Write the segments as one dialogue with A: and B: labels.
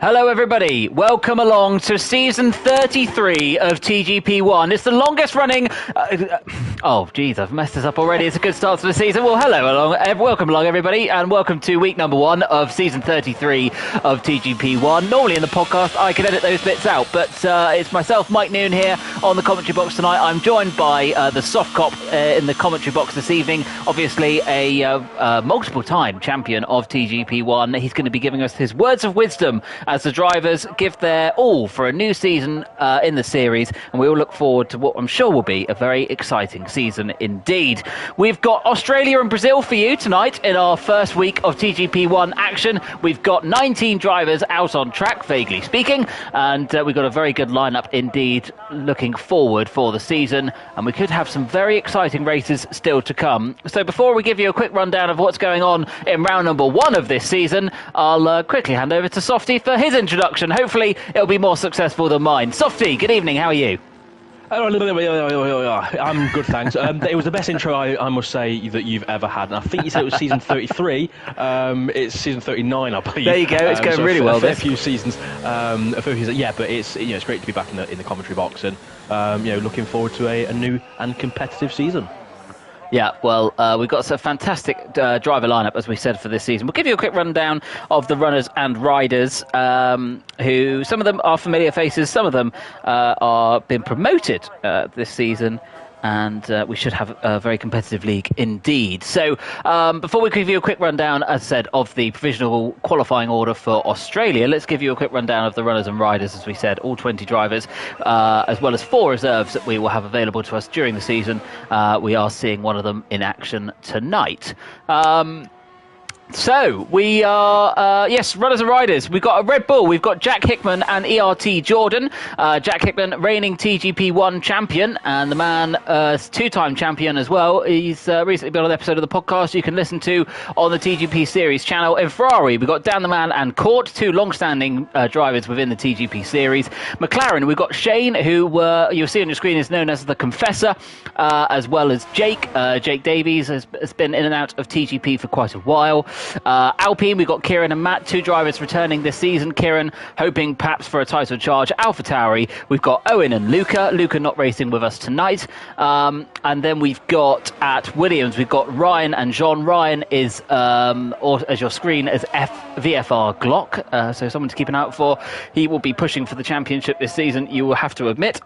A: Hello everybody, welcome along to season 33 of TGP1. It's the longest running... oh geez, I've messed this up already. It's a good start to the season. Well, welcome along everybody, and welcome to week number 1 of season 33 of TGP1. Normally in the podcast I can edit those bits out, but it's myself, Mike Noon, here on the commentary box tonight. I'm joined by the soft cop in the commentary box this evening, obviously a multiple time champion of TGP1. He's going to be giving us his words of wisdom as the drivers give their all for a new season in the series, and we all look forward to what I'm sure will be a very exciting season indeed. We've got Australia and Brazil for you tonight in our first week of TGP1 action. We've got 19 drivers out on track, vaguely speaking, and we've got a very good lineup indeed looking forward for the season, and we could have some very exciting races still to come. So before we give you a quick rundown of what's going on in round number 1 of this season, I'll quickly hand over to Softy for his introduction. Hopefully it'll be more successful than mine. Softy, good evening, how are you?
B: I'm good, thanks. It was the best intro, I must say, that you've ever had. And I think you said it was season 33. It's season 39, I believe.
A: There you go. It's going really well.
B: A few seasons. Yeah, but it's it's great to be back in the commentary box, and looking forward to a new and competitive season.
A: Yeah, well, we've got a fantastic driver lineup, as we said, for this season. We'll give you a quick rundown of the runners and riders, who some of them are familiar faces, some of them are been promoted this season, and we should have a very competitive league indeed. So before we give you a quick rundown, as I said, of the provisional qualifying order for Australia, let's give you a quick rundown of the runners and riders, as we said, all 20 drivers, as well as 4 reserves that we will have available to us during the season. We are seeing one of them in action tonight. So, we are, runners and riders. We've got a Red Bull, we've got Jack Hickman and ERT Jordan. Jack Hickman, reigning TGP1 champion, and the man, 2-time champion as well. He's recently been on an episode of the podcast you can listen to on the TGP series channel. In Ferrari, we've got Dan the Man and Court, 2 long-standing drivers within the TGP series. McLaren, we've got Shane, who you'll see on your screen is known as the Confessor, as well as Jake. Jake Davies has been in and out of TGP for quite a while. Alpine, we've got Kieran and Matt, 2 drivers returning this season. Kieran hoping perhaps for a title charge. AlphaTauri, we've got Owen and Luca not racing with us tonight. And then we've got at Williams, we've got Ryan and Jean. Ryan is, or as your screen, as VFR Glock, so someone to keep an eye out for. He will be pushing for the championship this season, you will have to admit.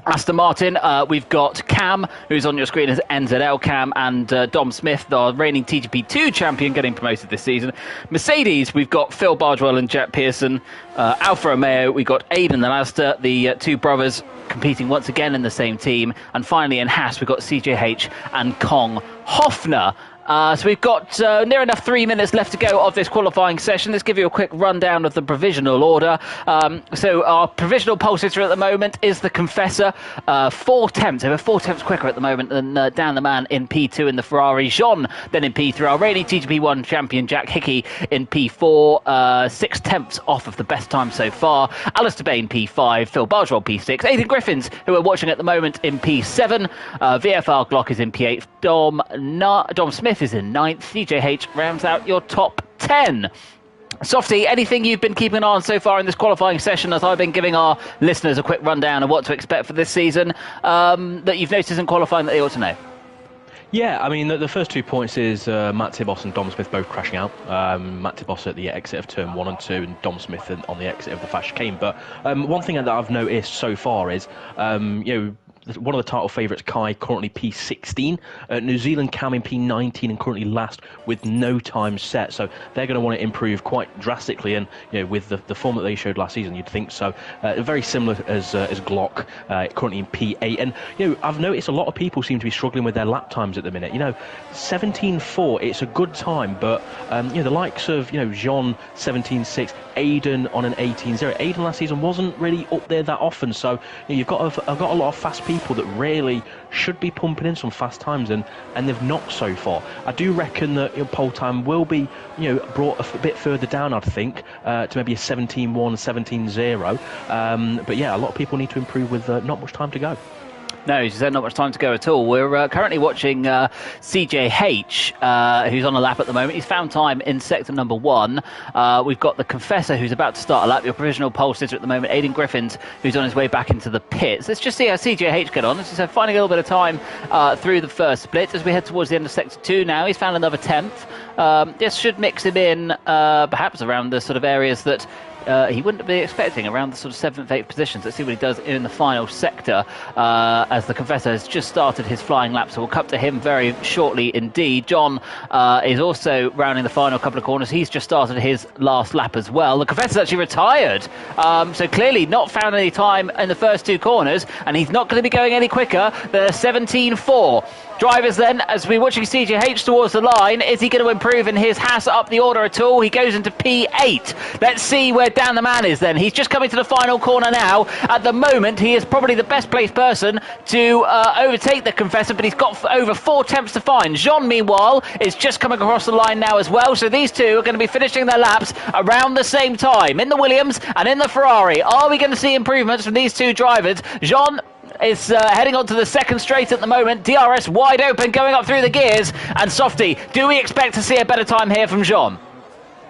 A: Aston Martin, we've got Cam, who's on your screen as NZL Cam, and Dom Smith, the reigning TGP2 champion, getting promoted this season. Mercedes, we've got Phil Bardwell and Jack Pearson. Alfa Romeo, we've got Aiden and Alastair, the 2 brothers competing once again in the same team. And finally in Haas, we've got CJH and Kong Hoffner. So we've got near enough 3 minutes left to go of this qualifying session. Let's give you a quick rundown of the provisional order. So our provisional pole sitter at the moment is the Confessor. 4/10, over 4/10 quicker at the moment than Dan the Man in P2 in the Ferrari. Jean then in P3. Our reigning TGP1 champion Jack Hickey in P4. 6/10 off of the best time so far. Alistair Bain P5. Phil Bardwell P6. Aidan Griffins, who we're watching at the moment, in P7. VFR Glock is in P8. Dom Smith is in 9th. CJH rounds out your top 10. Softy, anything you've been keeping an eye on so far in this qualifying session, as I've been giving our listeners a quick rundown of what to expect for this season, that you've noticed in qualifying that they ought to know?
B: Yeah, I mean, the first 2 points is Matt Tibos and Dom Smith both crashing out. Matt Tibos at the exit of turn 1 and 2, and Dom Smith on the exit of the fast chicane. But one thing that I've noticed so far is, one of the title favourites, Kai, currently P16. New Zealand Cam in P19 and currently last with no time set. So they're going to want to improve quite drastically. And with the form that they showed last season, you'd think so. Very similar as Glock, currently in P8. And I've noticed a lot of people seem to be struggling with their lap times at the minute. 17.4, it's a good time, but the likes of Jean 17.6, Aiden on an 18.0. Aiden last season wasn't really up there that often. So I've got a lot of fast people that really should be pumping in some fast times, and they've not so far. I do reckon that pole time will be brought a bit further down, I'd think, to maybe a 17.1, 17.0. But yeah, a lot of people need to improve with not much time to go.
A: No, there's not much time to go at all. We're currently watching CJH, who's on a lap at the moment. He's found time in sector number 1. We've got the Confessor, who's about to start a lap. Your provisional pole sitter at the moment, Aidan Griffins, who's on his way back into the pits. Let's just see how CJH get on. As I said, finding a little bit of time through the first split. As we head towards the end of sector 2 now, he's found another 10th. This should mix him in perhaps around the sort of areas that he wouldn't be expecting, around the sort of 7th, 8th positions. Let's see what he does in the final sector as the Confessor has just started his flying lap, so we'll come to him very shortly indeed. John is also rounding the final couple of corners. He's just started his last lap as well. The Confessor's actually retired, so clearly not found any time in the first 2 corners, and he's not going to be going any quicker than 17.4. Drivers then, as we're watching CJH towards the line, is he going to improve in his Haas up the order at all? He goes into P8. Let's see where Dan the Man is then. He's just coming to the final corner now. At the moment, he is probably the best placed person to overtake the Confessor, but he's got over 4 attempts to find. Jean, meanwhile, is just coming across the line now as well, so these two are going to be finishing their laps around the same time, in the Williams and in the Ferrari. Are we going to see improvements from these two drivers? Jean is heading on to the second straight at the moment. DRS wide open, going up through the gears. And Softy, do we expect to see a better time here from Jean?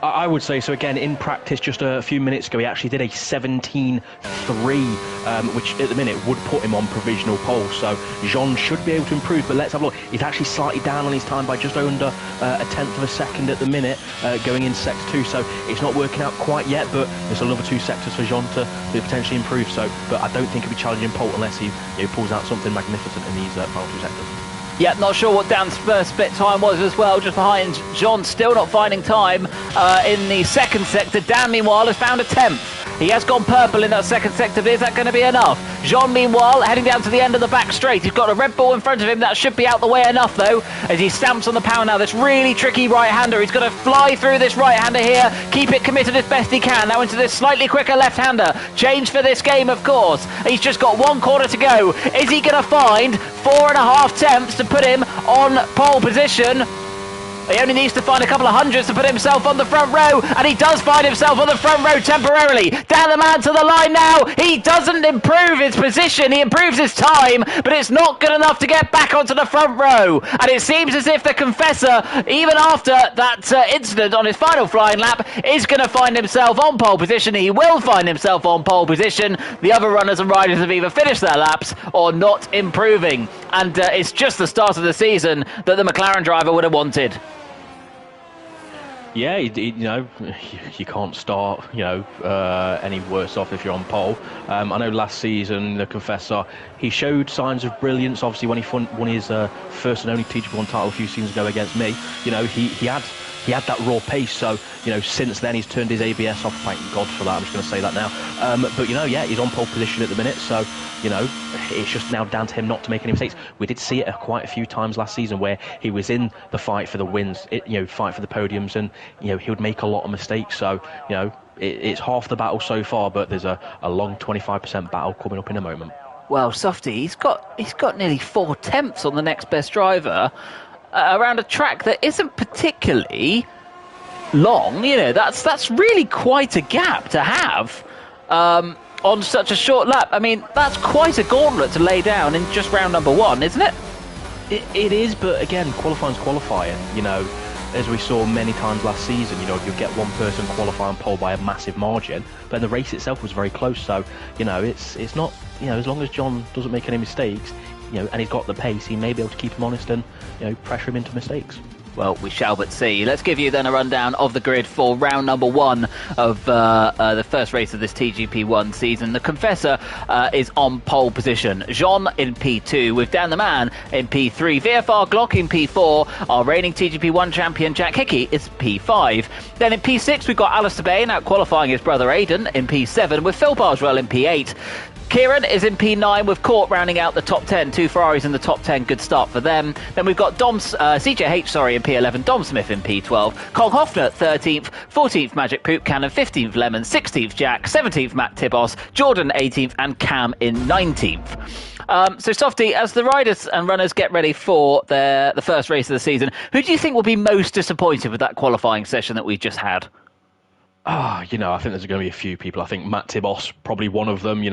B: I would say so. Again, in practice, just a few minutes ago, he actually did a 17.3, which at the minute would put him on provisional pole. So Jean should be able to improve. But let's have a look. He's actually slightly down on his time by just under a tenth of a second at the minute, going in sector 2. So it's not working out quite yet, but there's another 2 sectors for Jean to potentially improve. So, but I don't think he'll be challenging pole unless he pulls out something magnificent in these final 2 sectors.
A: Yeah, not sure what Dan's first split time was as well, just behind Jean, still not finding time in the second sector. Dan, meanwhile, has found a 10th. He has gone purple in that second sector, but is that going to be enough? Jean, meanwhile, heading down to the end of the back straight. He's got a Red Bull in front of him. That should be out the way enough, though, as he stamps on the power now. This really tricky right-hander. He's got to fly through this right-hander here, keep it committed as best he can. Now into this slightly quicker left-hander. Change for this game, of course. He's just got 1 corner to go. Is he going to find 4.5 tenths to put him on pole position? He only needs to find a couple of hundreds to put himself on the front row, and he does find himself on the front row temporarily. Dan the Man to the line now. He doesn't improve his position, he improves his time, but it's not good enough to get back onto the front row. And it seems as if the Confessor, even after that incident on his final flying lap, is going to find himself on pole position. He will find himself on pole position. The other runners and riders have either finished their laps or not improving. And it's just the start of the season that the McLaren driver would have wanted.
B: Yeah, you can't start, any worse off if you're on pole. I know last season, the Confessor, he showed signs of brilliance, obviously, when he won his first and only TGP1 title a few seasons ago against me. He had that raw pace, so, since then he's turned his ABS off. Thank God for that, I'm just going to say that now. But, he's on pole position at the minute, so, it's just now down to him not to make any mistakes. We did see it quite a few times last season where he was in the fight for the wins, fight for the podiums, and, he would make a lot of mistakes. So, it's half the battle so far, but there's a long 25% battle coming up in a moment.
A: Well, Softy, he's got nearly 4 tenths on the next best driver around a track that isn't particularly long. That's really quite a gap to have on such a short lap. I mean, that's quite a gauntlet to lay down in just round number 1, isn't it?
B: It is, but again, qualifying's qualifying. As we saw many times last season, you'll get one person qualifying pole by a massive margin, but the race itself was very close. So, it's not, as long as John doesn't make any mistakes, and he's got the pace, he may be able to keep him honest and, pressure him into mistakes.
A: Well, we shall but see. Let's give you then a rundown of the grid for round number 1 of the first race of this TGP1 season. The Confessor is on pole position. Jean in P2 with Dan the Man in P3. VFR Glock in P4. Our reigning TGP1 champion Jack Hickey is P5. Then in P6 we've got Alistair Bain out qualifying his brother Aidan in P7 with Phil Barswell in P8. Kieran is in P9 with Court rounding out the top 10. 2 Ferraris in the top 10. Good start for them. Then we've got CJH in P11. Dom Smith in P12. Col Hoffner 13th. 14th Magic Poop Cannon. 15th Lemon. 16th Jack. 17th Matt Tibos. Jordan 18th. And Cam in 19th. So, Softy, as the riders and runners get ready for the first race of the season, who do you think will be most disappointed with that qualifying session that we've just had?
B: You know, I think there's going to be a few people. I think Matt Tibos, probably one of them. He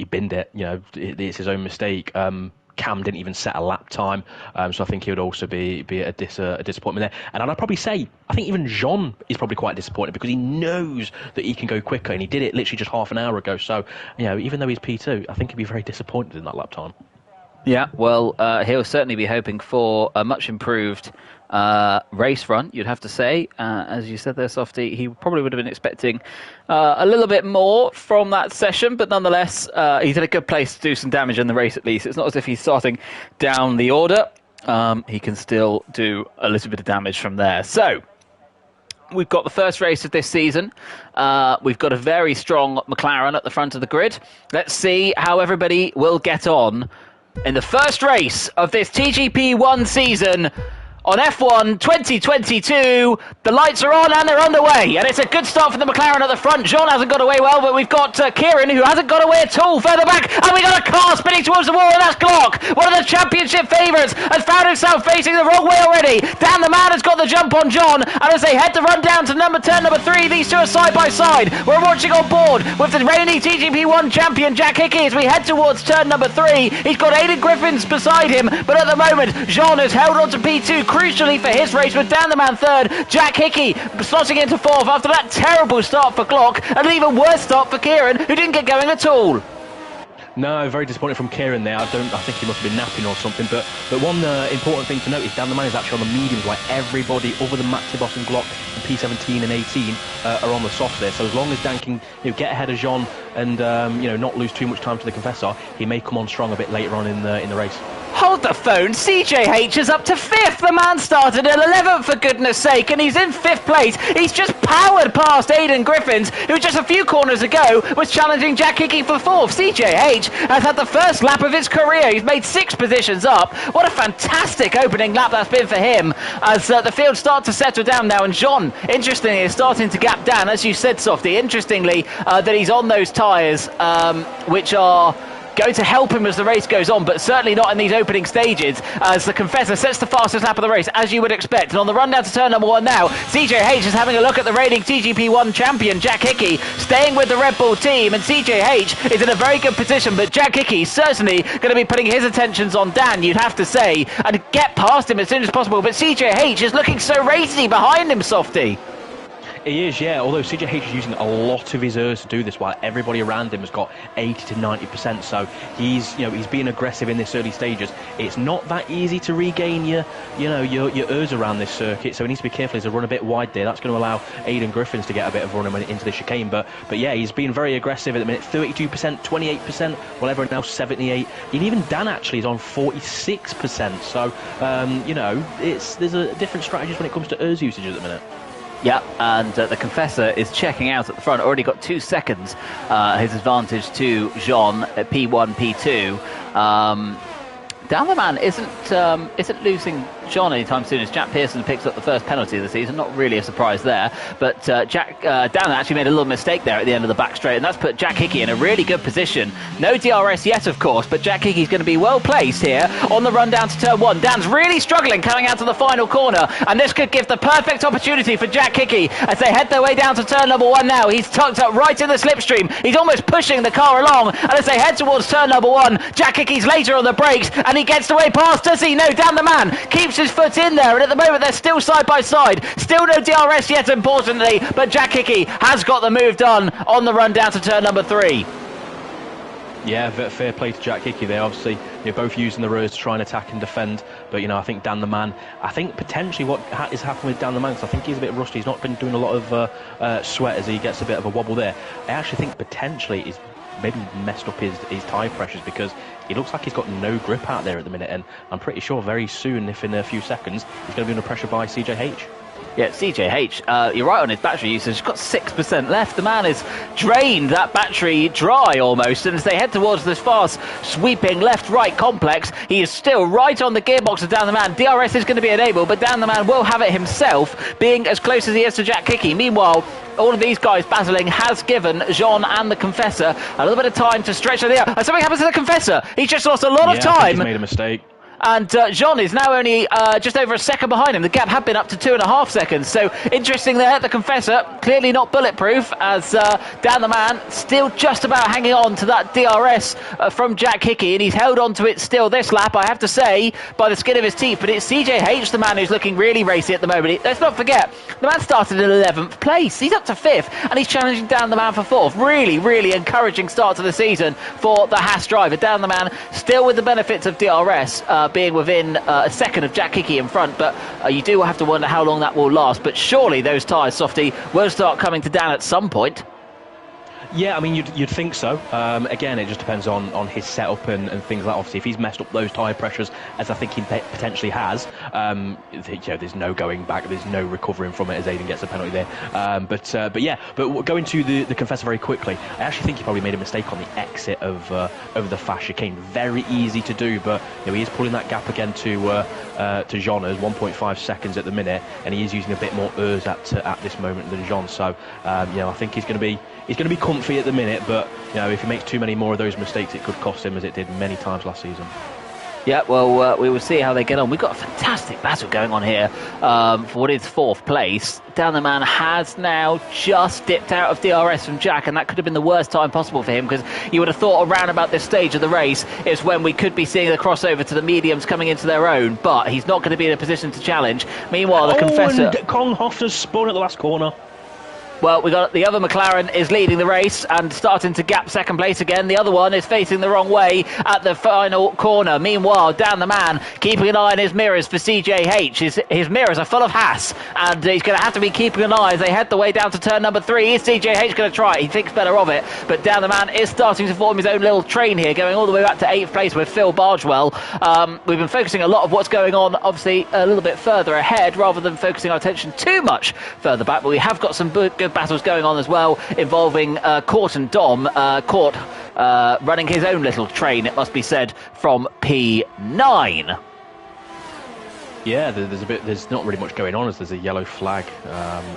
B: binned it. It's his own mistake. Cam didn't even set a lap time, so I think he would also be a disappointment there. And I'd probably say, I think even Jean is probably quite disappointed because he knows that he can go quicker, and he did it literally just half an hour ago. So, even though he's P2, I think he'd be very disappointed in that lap time.
A: Yeah, well, he'll certainly be hoping for a much improved race run, you'd have to say. As you said there, Softy, he probably would have been expecting a little bit more from that session, but nonetheless, he's in a good place to do some damage in the race at least. It's not as if he's starting down the order. He can still do a little bit of damage from there. So, we've got the first race of this season. We've got a very strong McLaren at the front of the grid. Let's see how everybody will get on in the first race of this TGP1 season on F1 2022. The lights are on and they're underway, and it's a good start for the McLaren at the front. Jean hasn't got away well, but we've got Kieran, who hasn't got away at all, further back, and we got a car spinning towards the wall, and that's Glock, one of the championship favourites, has found himself facing the wrong way already. Dan the man has got the jump on John, and as they head to run down to turn number 3, these two are side by side. We're watching on board with the reigning TGP1 champion Jack Hickey as we head towards turn number 3. He's got Aidan Griffiths beside him, but at the moment Jean has held on to P2 crucially for his race, with Dan the man third, Jack Hickey slotting into fourth after that terrible start for Glock, and an even worse start for Kieran, who didn't get going at all.
B: No, very disappointed from Kieran there. I think he must have been napping or something. But one important thing to note is Dan the man is actually on the mediums, while everybody other than Matt Tibos and Glock in P17 and 18 are on the softs there. So as long as Dan can get ahead of Jean and not lose too much time to the Confessor, he may come on strong a bit later on in the race.
A: Hold the phone. CJH is up to 5th. The man started at 11th, for goodness sake, and he's in 5th place. He's just powered past Aidan Griffiths, who just a few corners ago was challenging Jack Hickey for 4th. CJH has had the first lap of his career. He's made 6 positions up. What a fantastic opening lap that's been for him, as the field starts to settle down now. And Jean, interestingly, is starting to gap Dan, as you said, Softy. Interestingly, that he's on those tyres, which are going to help him as the race goes on, but certainly not in these opening stages, as the Confessor sets the fastest lap of the race, as you would expect. And on the run down to turn number 1 now, CJH is having a look at the reigning TGP1 champion Jack Hickey, staying with the Red Bull team, and CJH is in a very good position, but Jack Hickey certainly going to be putting his attentions on Dan, you'd have to say, and get past him as soon as possible. But CJH is looking so racy behind him, Softy.
B: He is, yeah, although CJH is using a lot of his ERS to do this, while everybody around him has got 80 to 90%, so he's being aggressive in this early stages. It's not that easy to regain your ERS around this circuit, so he needs to be careful. He's a run a bit wide there. That's going to allow Aidan Griffiths to get a bit of run into the chicane, but yeah, he's been very aggressive at the minute. 32%, 28%, whatever, now 78%, and even Dan actually is on 46%, so there's a different strategies when it comes to ERS usage at the minute.
A: Yeah, and the Confessor is checking out at the front. Already got 2 seconds, his advantage to Jean at P1, P2. Dan the man isn't losing Jean anytime soon, as Jack Pearson picks up the first penalty of the season. Not really a surprise there, but Dan actually made a little mistake there at the end of the back straight, and that's put Jack Hickey in a really good position. No DRS yet, of course, but Jack Hickey's going to be well placed here on the run down to turn 1. Dan's really struggling coming out to the final corner, and this could give the perfect opportunity for Jack Hickey as they head their way down to turn number 1 now. He's tucked up right in the slipstream. He's almost pushing the car along, and as they head towards turn number 1, Jack Hickey's later on the brakes, and he gets away past, does he? No, Dan the man keeps his foot in there, and at the moment they're still side by side. Still no DRS yet, importantly, but Jack Hickey has got the move done on the run down to turn number 3.
B: Yeah, fair play to Jack Hickey there. Obviously, you're both using the RERS to try and attack and defend, but I think Dan the man, I think potentially what is happening with Dan the man, because I think he's a bit rusty. He's not been doing a lot of sweat as he gets a bit of a wobble there. I actually think potentially he's maybe messed up his tyre pressures, because he looks like he's got no grip out there at the minute, and I'm pretty sure very soon, if in a few seconds, he's going to be under pressure by CJH.
A: Yeah, CJH, you're right on his battery usage. He's got 6% left. The man has drained that battery dry almost, and as they head towards this fast sweeping left-right complex, he is still right on the gearbox of Dan the man. DRS is going to be enabled, but Dan the man will have it himself, being as close as he is to Jack Hickey. Meanwhile, all of these guys battling has given Jean and the Confessor a little bit of time to stretch the air. And something happens to the Confessor. He's just lost a lot of time.
B: He's made a mistake.
A: And Jean is now only just over a second behind him. The gap had been up to 2.5 seconds. So interesting there. The Confessor clearly not bulletproof, as Dan the Man still just about hanging on to that DRS from Jack Hickey, and he's held on to it still this lap, I have to say, by the skin of his teeth. But it's CJH, the man who's looking really racy at the moment. Let's not forget, the man started in 11th place. He's up to 5th, and he's challenging Dan the Man for 4th. Really, really encouraging start to the season for the Haas driver. Dan the Man still with the benefits of DRS, being within a second of Jack Hickey in front, but you do have to wonder how long that will last. But surely those tyres, Softy, will start coming to Dan at some point.
B: Yeah, I mean, you'd think so. Again, it just depends on his setup and things like that. Obviously, if he's messed up those tyre pressures, as I think he potentially has, there's no going back, there's no recovering from it as Aiden gets a penalty there. But going to the Confessor very quickly, I actually think he probably made a mistake on the exit of the fast chicane. Very easy to do, but he is pulling that gap again to Jean. As 1.5 seconds at the minute, and he is using a bit more ERS at this moment than Jean. So I think he's going to be comfy at the minute, but if he makes too many more of those mistakes, it could cost him, as it did many times last season.
A: Yeah, well, we will see how they get on. We've got a fantastic battle going on here for what is 4th place. Dan the Man has now just dipped out of DRS from Jack, and that could have been the worst time possible for him, because you would have thought around about this stage of the race is when we could be seeing the crossover to the mediums coming into their own, but he's not going to be in a position to challenge. Meanwhile, the Confessor...
B: and Kong Hofner's spun at the last corner.
A: Well, we got the other McLaren is leading the race and starting to gap second place again. The other one is facing the wrong way at the final corner. Meanwhile, Dan the Man keeping an eye on his mirrors for CJH. His mirrors are full of Haas, and he's going to have to be keeping an eye as they head the way down to turn number 3. Is CJH going to try it? He thinks better of it, but Dan the Man is starting to form his own little train here, going all the way back to 8th place with Phil Bargewell. We've been focusing a lot of what's going on, obviously, a little bit further ahead, rather than focusing our attention too much further back, but we have got some good battles going on as well, involving Court and Dom. Court running his own little train, it must be said, from P9.
B: Yeah, there's not really much going on, as there's a yellow flag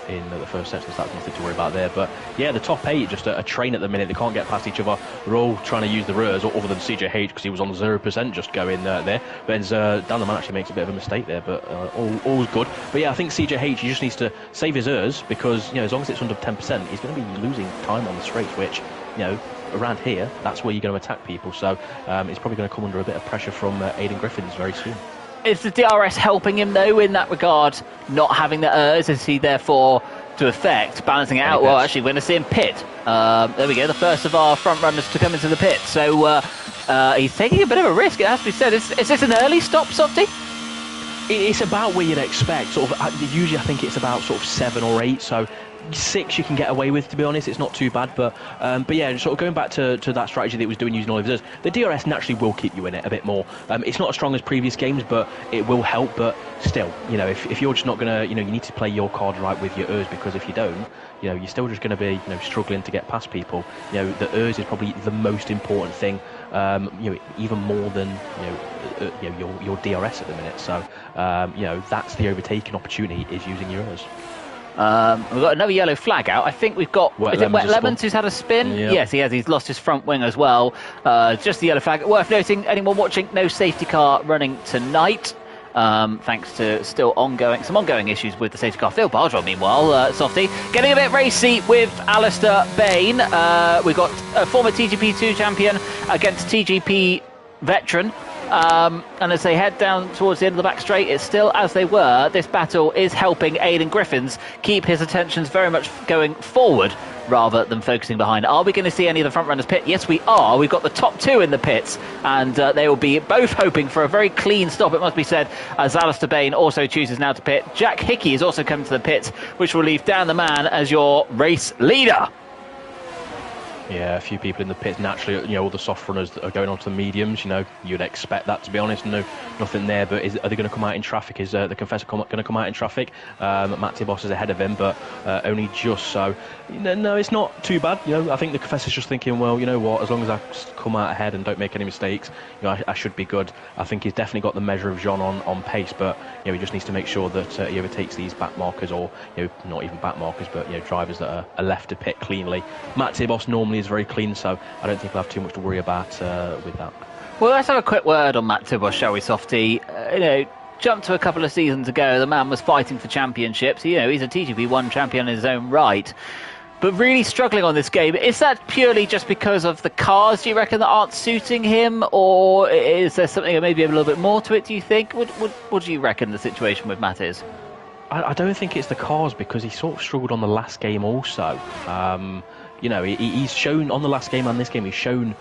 B: in the first section, so that's nothing to worry about there. But yeah, the top 8, just a train at the minute. They can't get past each other. They're all trying to use the rears, other than CJH, because he was on 0% just going there. But Dan the Man actually makes a bit of a mistake there, but all's good. But yeah, I think CJH, he just needs to save his ERS, because as long as it's under 10%, he's going to be losing time on the straight, which around here, that's where you're going to attack people. So he's probably going to come under a bit of pressure from Aiden Griffiths very soon.
A: Is the DRS helping him, though, in that regard, not having the ERS? Is he, therefore, to effect, balancing it out? Well, actually, we're going to see him pit. There we go, the first of our front runners to come into the pit. So he's taking a bit of a risk, it has to be said. Is this an early stop, Softy?
B: It's about where you'd expect. Usually I think it's about sort of 7 or 8, so 6 you can get away with, to be honest. It's not too bad, but yeah, sort of going back to that strategy that he was doing using all of his ERS, the DRS naturally will keep you in it a bit more. It's not as strong as previous games, but it will help. But still, if you're just not gonna, you need to play your card right with your ERS, because if you don't, you're still just going to be struggling to get past people. The ERS is probably the most important thing, even more than your DRS at the minute. So that's the overtaking opportunity, is using your ERS.
A: We've got another yellow flag out. I think we've got Wet Lemons who's had a spin. Yep. Yes, he has. He's lost his front wing as well. Just the yellow flag. Worth noting, anyone watching, no safety car running tonight. Thanks to some ongoing issues with the safety car. Phil Bardwell, meanwhile, Softy, getting a bit racy with Alistair Bain. We've got a former TGP2 champion against TGP veteran. And as they head down towards the end of the back straight, it's still as they were. This battle is helping Aiden Griffiths keep his attentions very much going forward rather than focusing behind. Are we going to see any of the front runners pit? Yes, we are. We've got the top 2 in the pits, and they will be both hoping for a very clean stop, it must be said, as Alistair Bain also chooses now to pit. Jack Hickey is also coming to the pits, which will leave Dan the Man as your race leader.
B: Yeah, a few people in the pits naturally. All the soft runners that are going on to the mediums. You'd expect that, to be honest. No, nothing there. But are they going to come out in traffic? Is the Confessor going to come out in traffic? Matt Tibos is ahead of him, but only just so. No, it's not too bad. I think the Confessor's just thinking, well, you know what? As long as I come out ahead and don't make any mistakes, I should be good. I think he's definitely got the measure of Jean on pace, but he just needs to make sure that he overtakes these back markers, or not even back markers, but drivers that are left to pit cleanly. Matt Tibos normally is very clean, so I don't think we'll have too much to worry about with that.
A: Well, let's have a quick word on Matt Tibos, shall we, Softy? Jumped to a couple of seasons ago, the man was fighting for championships. He's a TGP1 champion in his own right. But really struggling on this game. Is that purely just because of the cars, do you reckon, that aren't suiting him? Or is there something maybe a little bit more to it, do you think? What do you reckon the situation with Matt is?
B: I don't think it's the cars, because he sort of struggled on the last game also. He's shown on the last game and this game, he's shown,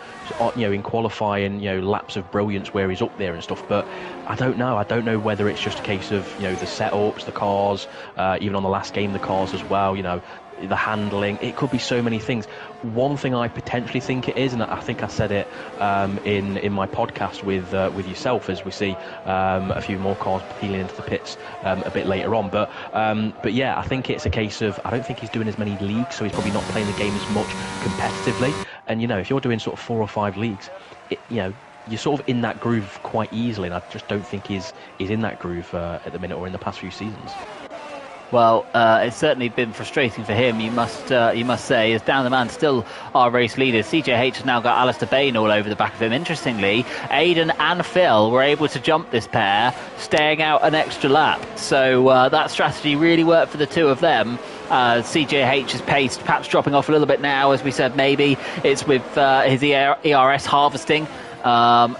B: in qualifying, laps of brilliance where he's up there and stuff. But I don't know. I don't know whether it's just a case of, the setups, the cars, even on the last game, the cars as well, the handling. It could be so many things. One thing I potentially think it is, and I think I said it in my podcast with yourself, as we see a few more cars peeling into the pits a bit later on. But yeah, I think it's a case of, I don't think he's doing as many leagues, so he's probably not playing the game as much competitively. And if you're doing sort of 4 or 5 leagues, you're sort of in that groove quite easily, and I just don't think he's in that groove at the minute, or in the past few seasons.
A: Well, it's certainly been frustrating for him, you must say, as Dan the Man still our race leaders. CJH has now got Alistair Bain all over the back of him. Interestingly, Aiden and Phil were able to jump this pair, staying out an extra lap. So that strategy really worked for the two of them. CJH's pace perhaps dropping off a little bit now, as we said. Maybe it's with his ERS harvesting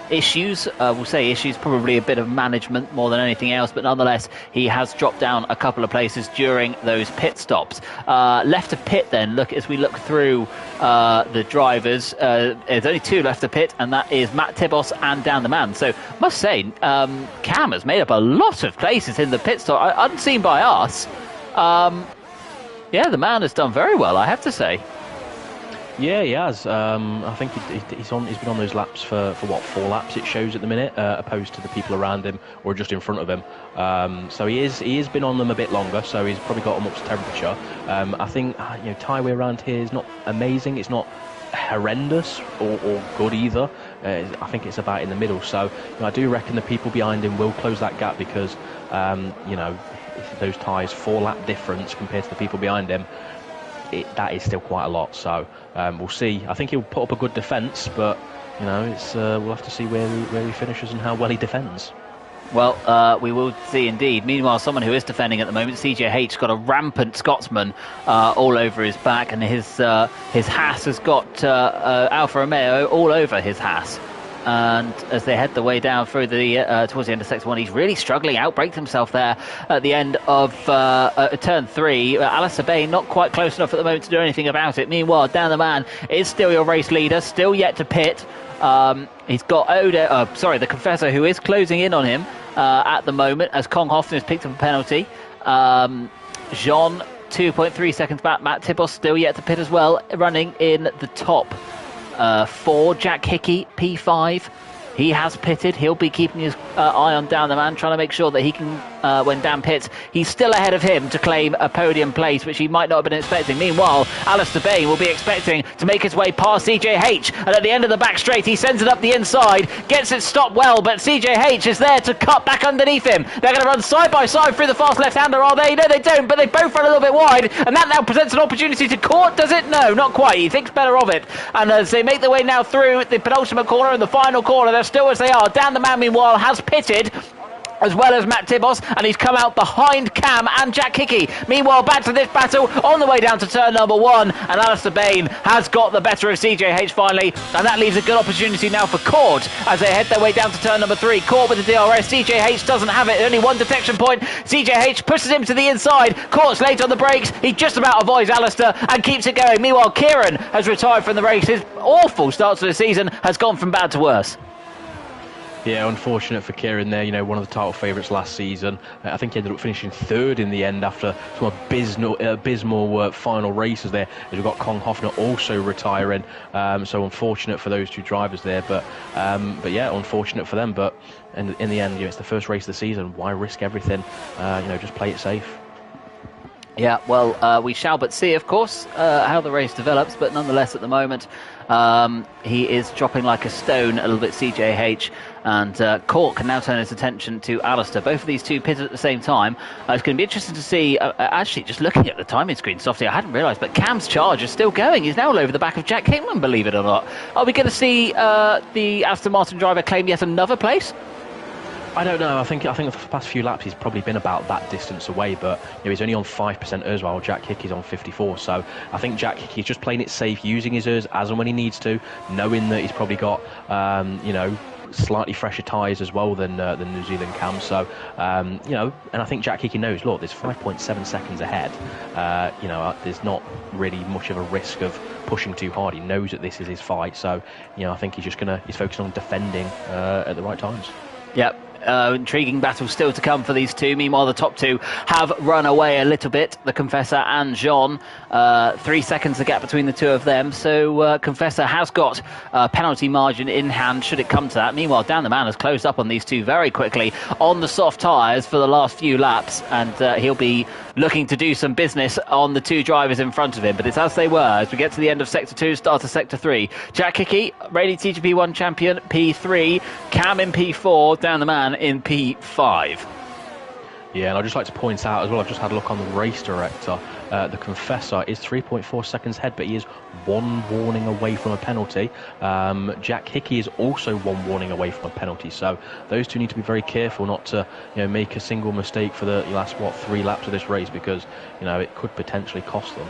A: issues. We'll say issues, probably a bit of management more than anything else, but nonetheless he has dropped down a couple of places during those pit stops. Left to pit then, as we look through the drivers, there's only 2 left to pit, and that is Matt Tibos and Dan the Man. So must say, Cam has made up a lot of places in the pit stop, unseen by us. Yeah, the man has done very well, I have to say.
B: Yeah, he has. I think he's been on those laps for 4 laps it shows at the minute, opposed to the people around him or just in front of him. So he is been on them a bit longer, so he's probably got them up to temperature. I think Tyway around here is not amazing. It's not horrendous or good either. I think it's about in the middle. So I do reckon the people behind him will close that gap, because those tyres 4-lap difference compared to the people behind him. That is still quite a lot, so we'll see. I think he'll put up a good defence, but it's we'll have to see where he finishes and how well he defends.
A: Well, we will see indeed. Meanwhile, someone who is defending at the moment, CJH, got a rampant Scotsman all over his back, and his Haas has got Alfa Romeo all over his Haas. And as they head the way down through the towards the end of Sector 1, he's really struggling, outbraked himself there at the end of Turn 3. Alistair Bain not quite close enough at the moment to do anything about it. Meanwhile, Dan the Man is still your race leader, still yet to pit. He's got the Confessor, who is closing in on him at the moment, as Kong Hoffman has picked up a penalty. Jean, 2.3 seconds back. Matt Tibos still yet to pit as well, running in the top 4. Jack Hickey, P5. He has pitted. He'll be keeping his eye on Dan the Man, trying to make sure that he can, when Dan pits, he's still ahead of him to claim a podium place, which he might not have been expecting. Meanwhile, Alistair Bain will be expecting to make his way past CJH, and at the end of the back straight, he sends it up the inside, gets it stopped well, but CJH is there to cut back underneath him. They're going to run side by side through the fast left-hander, are they? No, they don't, but they both run a little bit wide, and that now presents an opportunity to Court, does it? No, not quite. He thinks better of it, and as they make their way now through the penultimate corner and the final corner, they're still as they are. Dan the Man, meanwhile, has pitted, as well as Matt Tibos, and he's come out behind Cam and Jack Hickey. Meanwhile, back to this battle on the way down to turn number 1, and Alistair Bain has got the better of CJH finally, and that leaves a good opportunity now for Cord as they head their way down to turn number 3. Cord with the DRS. CJH doesn't have it, only one detection point. CJH pushes him to the inside. Cord's late on the brakes. He just about avoids Alistair and keeps it going. Meanwhile, Kieran has retired from the race. His awful start to the season has gone from bad to worse.
B: Yeah, unfortunate for Kieran there, one of the title favourites last season. I think he ended up finishing 3rd in the end after some abysmal final races there, as we've got Kong Hoffner also retiring. So unfortunate for those 2 drivers there, but yeah, unfortunate for them. But in the end, it's the first race of the season. Why risk everything? Just play it safe.
A: Yeah, well, we shall but see, of course, how the race develops. But nonetheless, at the moment, he is dropping like a stone a little bit, CJH. And Court can now turn his attention to Alistair. Both of these two pitted at the same time. It's going to be interesting to see, actually, just looking at the timing screen, Softy, I hadn't realised, but Cam's charge is still going. He's now all over the back of Jack Hickman, believe it or not. Are we going to see the Aston Martin driver claim yet another place?
B: I don't know. I think the past few laps he's probably been about that distance away, but he's only on 5% ERS while Jack Hickey's on 54. So I think Jack Hickey's just playing it safe, using his ERS as and when he needs to, knowing that he's probably got slightly fresher tyres as well than New Zealand Cam. So and I think Jack Hickey knows. Look, there's 5.7 seconds ahead. There's not really much of a risk of pushing too hard. He knows that this is his fight. So I think he's focused on defending at the right times.
A: Yep. Intriguing battle still to come for these two. Meanwhile, the top two have run away a little bit, the Confessor and Jean. 3 seconds the gap between the two of them. So Confessor has got a penalty margin in hand should it come to that. Meanwhile, Dan the Man has closed up on these two very quickly on the soft tyres for the last few laps, and he'll be looking to do some business on the two drivers in front of him. But it's as they were as we get to the end of Sector 2, start of Sector 3. Jack Hickey, reigning TGP1 champion, P3. Cam in P4, Dan the Man in P5.
B: Yeah, and I'd just like to point out as well, I've just had a look on the race director. The Confessor is 3.4 seconds ahead, but he is one warning away from a penalty. Jack Hickey is also one warning away from a penalty. So those two need to be very careful not to make a single mistake for the last 3 laps of this race, because it could potentially cost them.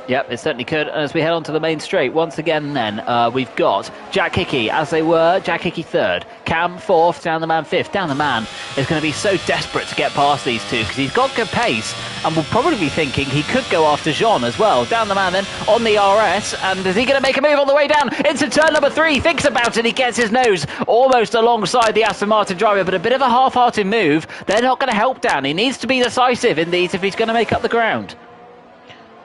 A: Yep, it certainly could. As we head on to the main straight, once again then, we've got Jack Hickey, as they were, Jack Hickey third, Cam fourth, Dan the Man fifth. Dan the Man is going to be so desperate to get past these two because he's got good pace and will probably be thinking he could go after Jean as well. Dan the Man then on the RS, and is he going to make a move on the way down into turn number 3? Thinks about it, he gets his nose almost alongside the Aston Martin driver, but a bit of a half-hearted move. They're not going to help Dan. He needs to be decisive in these if he's going to make up the ground.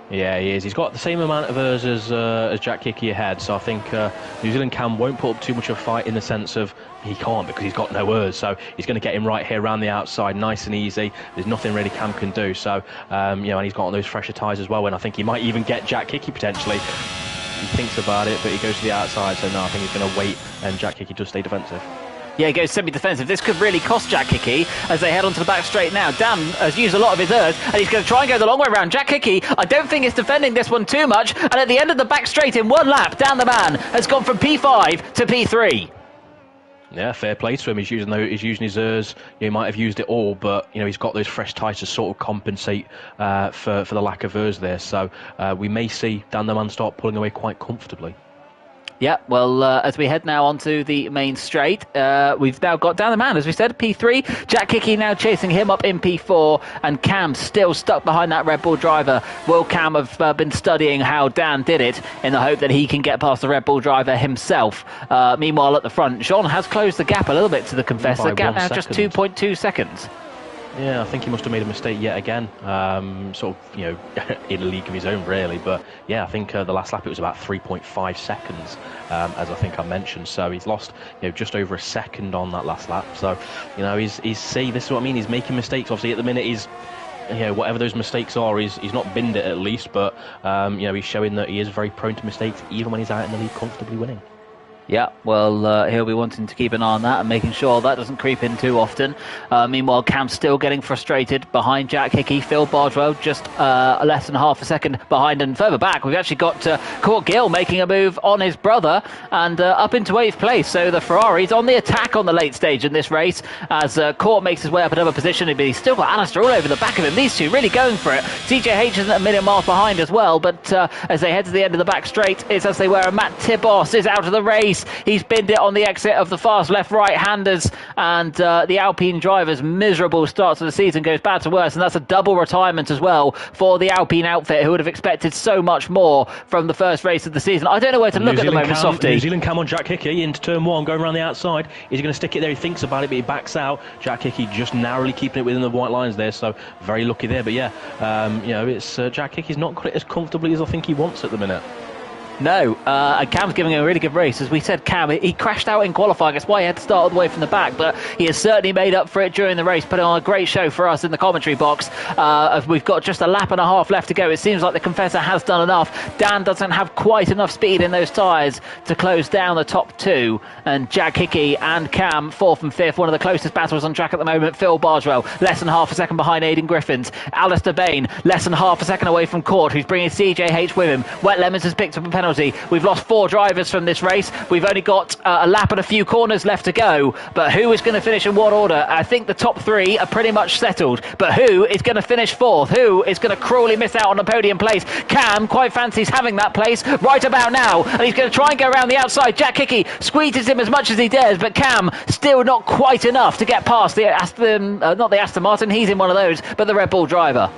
B: Yeah, he is. He's got the same amount of ERS as Jack Hickey ahead, so I think New Zealand Cam won't put up too much of a fight in the sense of he can't because he's got no ERS, so he's going to get him right here around the outside, nice and easy. There's nothing really Cam can do, so and he's got on those fresher tyres as well, and I think he might even get Jack Hickey potentially. He thinks about it, but he goes to the outside, so no, I think he's going to wait, and Jack Hickey does stay defensive.
A: Yeah, he goes semi-defensive. This could really cost Jack Hickey as they head onto the back straight now. Dan has used a lot of his ERS, and he's going to try and go the long way around. Jack Hickey, I don't think is defending this one too much, and at the end of the back straight in one lap, Dan the Man has gone from P5 to P3.
B: Yeah, fair play to him. He's using his ERS. He might have used it all, but he's got those fresh tyres to sort of compensate for the lack of ERS there. So we may see Dan the Man start pulling away quite comfortably.
A: Yeah, well, as we head now onto the main straight, we've now got Dan the Man, as we said, P3. Jack Hickey now chasing him up in P4, and Cam still stuck behind that Red Bull driver. Will Cam have been studying how Dan did it in the hope that he can get past the Red Bull driver himself? Meanwhile, at the front, Jean has closed the gap a little bit to the Confessor. Gap now just 2.2 seconds.
B: Yeah, I think he must have made a mistake yet again, in a league of his own, really. But yeah, I think the last lap it was about 3.5 seconds, as I think I mentioned. So he's lost, just over a second on that last lap. So, this is what I mean. He's making mistakes. Obviously, at the minute, he's, whatever those mistakes are, he's not binned it at least. But he's showing that he is very prone to mistakes, even when he's out in the lead comfortably winning.
A: Yeah, well, he'll be wanting to keep an eye on that and making sure that doesn't creep in too often. Meanwhile, Cam's still getting frustrated behind Jack Hickey. Phil Bardwell just less than half a second behind, and further back we've actually got Court Gill making a move on his brother and up into 8th place. So the Ferrari's on the attack on the late stage in this race as Court makes his way up another position, but he's still got Alistair all over the back of him. These two really going for it. CJH isn't a million miles behind as well, but as they head to the end of the back straight, it's as they were, and Matt Tibos is out of the race. He's binned it on the exit of the fast left-right-handers, and the Alpine drivers' miserable start to the season goes bad to worse, and that's a double retirement as well for the Alpine outfit, who would have expected so much more from the first race of the season. I don't know where to look at the moment, Softy.
B: New Zealand Cam on Jack Hickey into turn 1, going around the outside. Is he going to stick it there? He thinks about it, but he backs out. Jack Hickey just narrowly keeping it within the white lines there, so very lucky there. But yeah, it's Jack Hickey's not got it as comfortably as I think he wants at the minute.
A: No, and Cam's giving him a really good race. As we said, Cam, he crashed out in qualifying. That's why he had to start all the way from the back. But He has certainly made up for it during the race, putting on a great show for us in the commentary box. As we've got just a lap and a half left to go, it seems like the Confessor has done enough. Dan doesn't have quite enough speed in those tyres to close down the top two, and Jack Hickey and Cam, 4th and 5th, one of the closest battles on track at the moment. Phil Bardwell, less than half a second behind Aidan Griffiths. Alistair Bain, less than half a second away from Court, who's bringing CJH with him. Wet Lemons has picked up a penalty. We've lost 4 drivers from this race. We've only got a lap and a few corners left to go, but who is going to finish in what order? I think the top 3 are pretty much settled, but who is going to finish 4th? Who is going to cruelly miss out on a podium place? Cam quite fancies having that place right about now, and he's going to try and go around the outside. Jack Hickey squeezes him as much as he dares, but Cam still not quite enough to get past the not the Aston Martin, he's in one of those, but the Red Bull driver.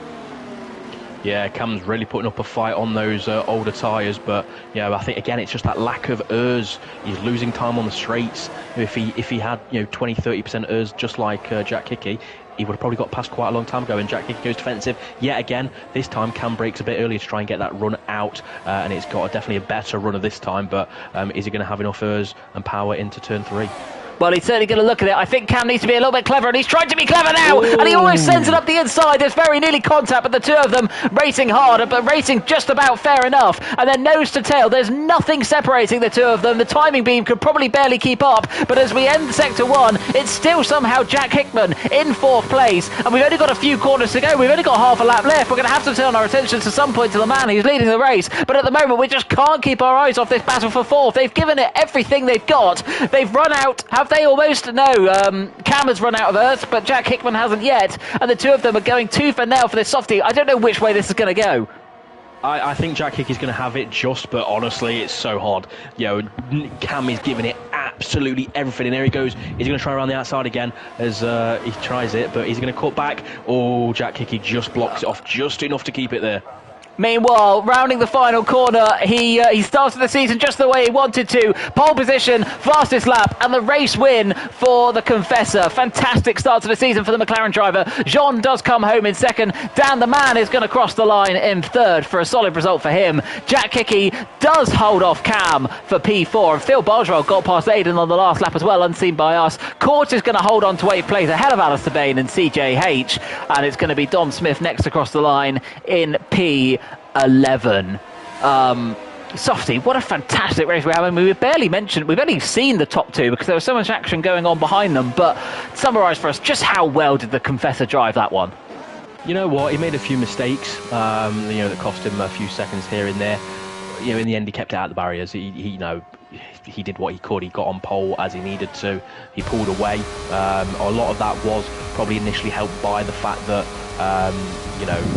B: Yeah, Cam's really putting up a fight on those older tyres, but yeah, I think again it's just that lack of ERS. He's losing time on the straights. If he had 20-30% ERS just like Jack Hickey, he would have probably got past quite a long time ago. And Jack Hickey goes defensive yet again. This time Cam breaks a bit early to try and get that run out, and it's got definitely a better runner this time. But is he going to have enough ERS and power into turn 3?
A: Well, he's certainly going to look at it. I think Cam needs to be a little bit clever, and he's trying to be clever now. Ooh. And he almost sends it up the inside. There's very nearly contact, but the two of them racing hard, but racing just about fair enough. And then nose to tail, there's nothing separating the two of them. The timing beam could probably barely keep up. But as we end Sector 1, it's still somehow Jack Hickman in 4th place. And we've only got a few corners to go. We've only got half a lap left. We're going to have to turn our attention to some point to the man who's leading the race. But at the moment, we just can't keep our eyes off this battle for 4th. They've given it everything they've got. They've run out. Have they almost? No. Cam has run out of earth, but Jack Hickman hasn't yet, and the two of them are going tooth and nail for this softie. I don't know which way this is going to go.
B: I think Jack Hickey's going to have it just, but honestly, it's so hard. Cam is giving it absolutely everything, and there he goes. He's going to try around the outside again as he tries it, but he's going to cut back. Oh, Jack Hickey just blocks it off just enough to keep it there.
A: Meanwhile, rounding the final corner, he started the season just the way he wanted to. Pole position, fastest lap, and the race win for the Confessor. Fantastic start to the season for the McLaren driver. Jean does come home in 2nd. Dan the man is going to cross the line in 3rd for a solid result for him. Jack Hickey does hold off Cam for P4, and Phil Bardwell got past Aidan on the last lap as well, unseen by us. Court is going to hold on to 8th place ahead of Alistair Bain and CJH, and it's going to be Dom Smith next across the line in P11. Softie, what a fantastic race we're having. We've only seen the top 2 because there was so much action going on behind them, but summarise for us, just how well did the Confessor drive that one?
B: You know what, he made a few mistakes that cost him a few seconds here and there. In the end he kept it out the barriers. He did what he could. He got on pole as he needed to. He pulled away. A lot of that was probably initially helped by the fact that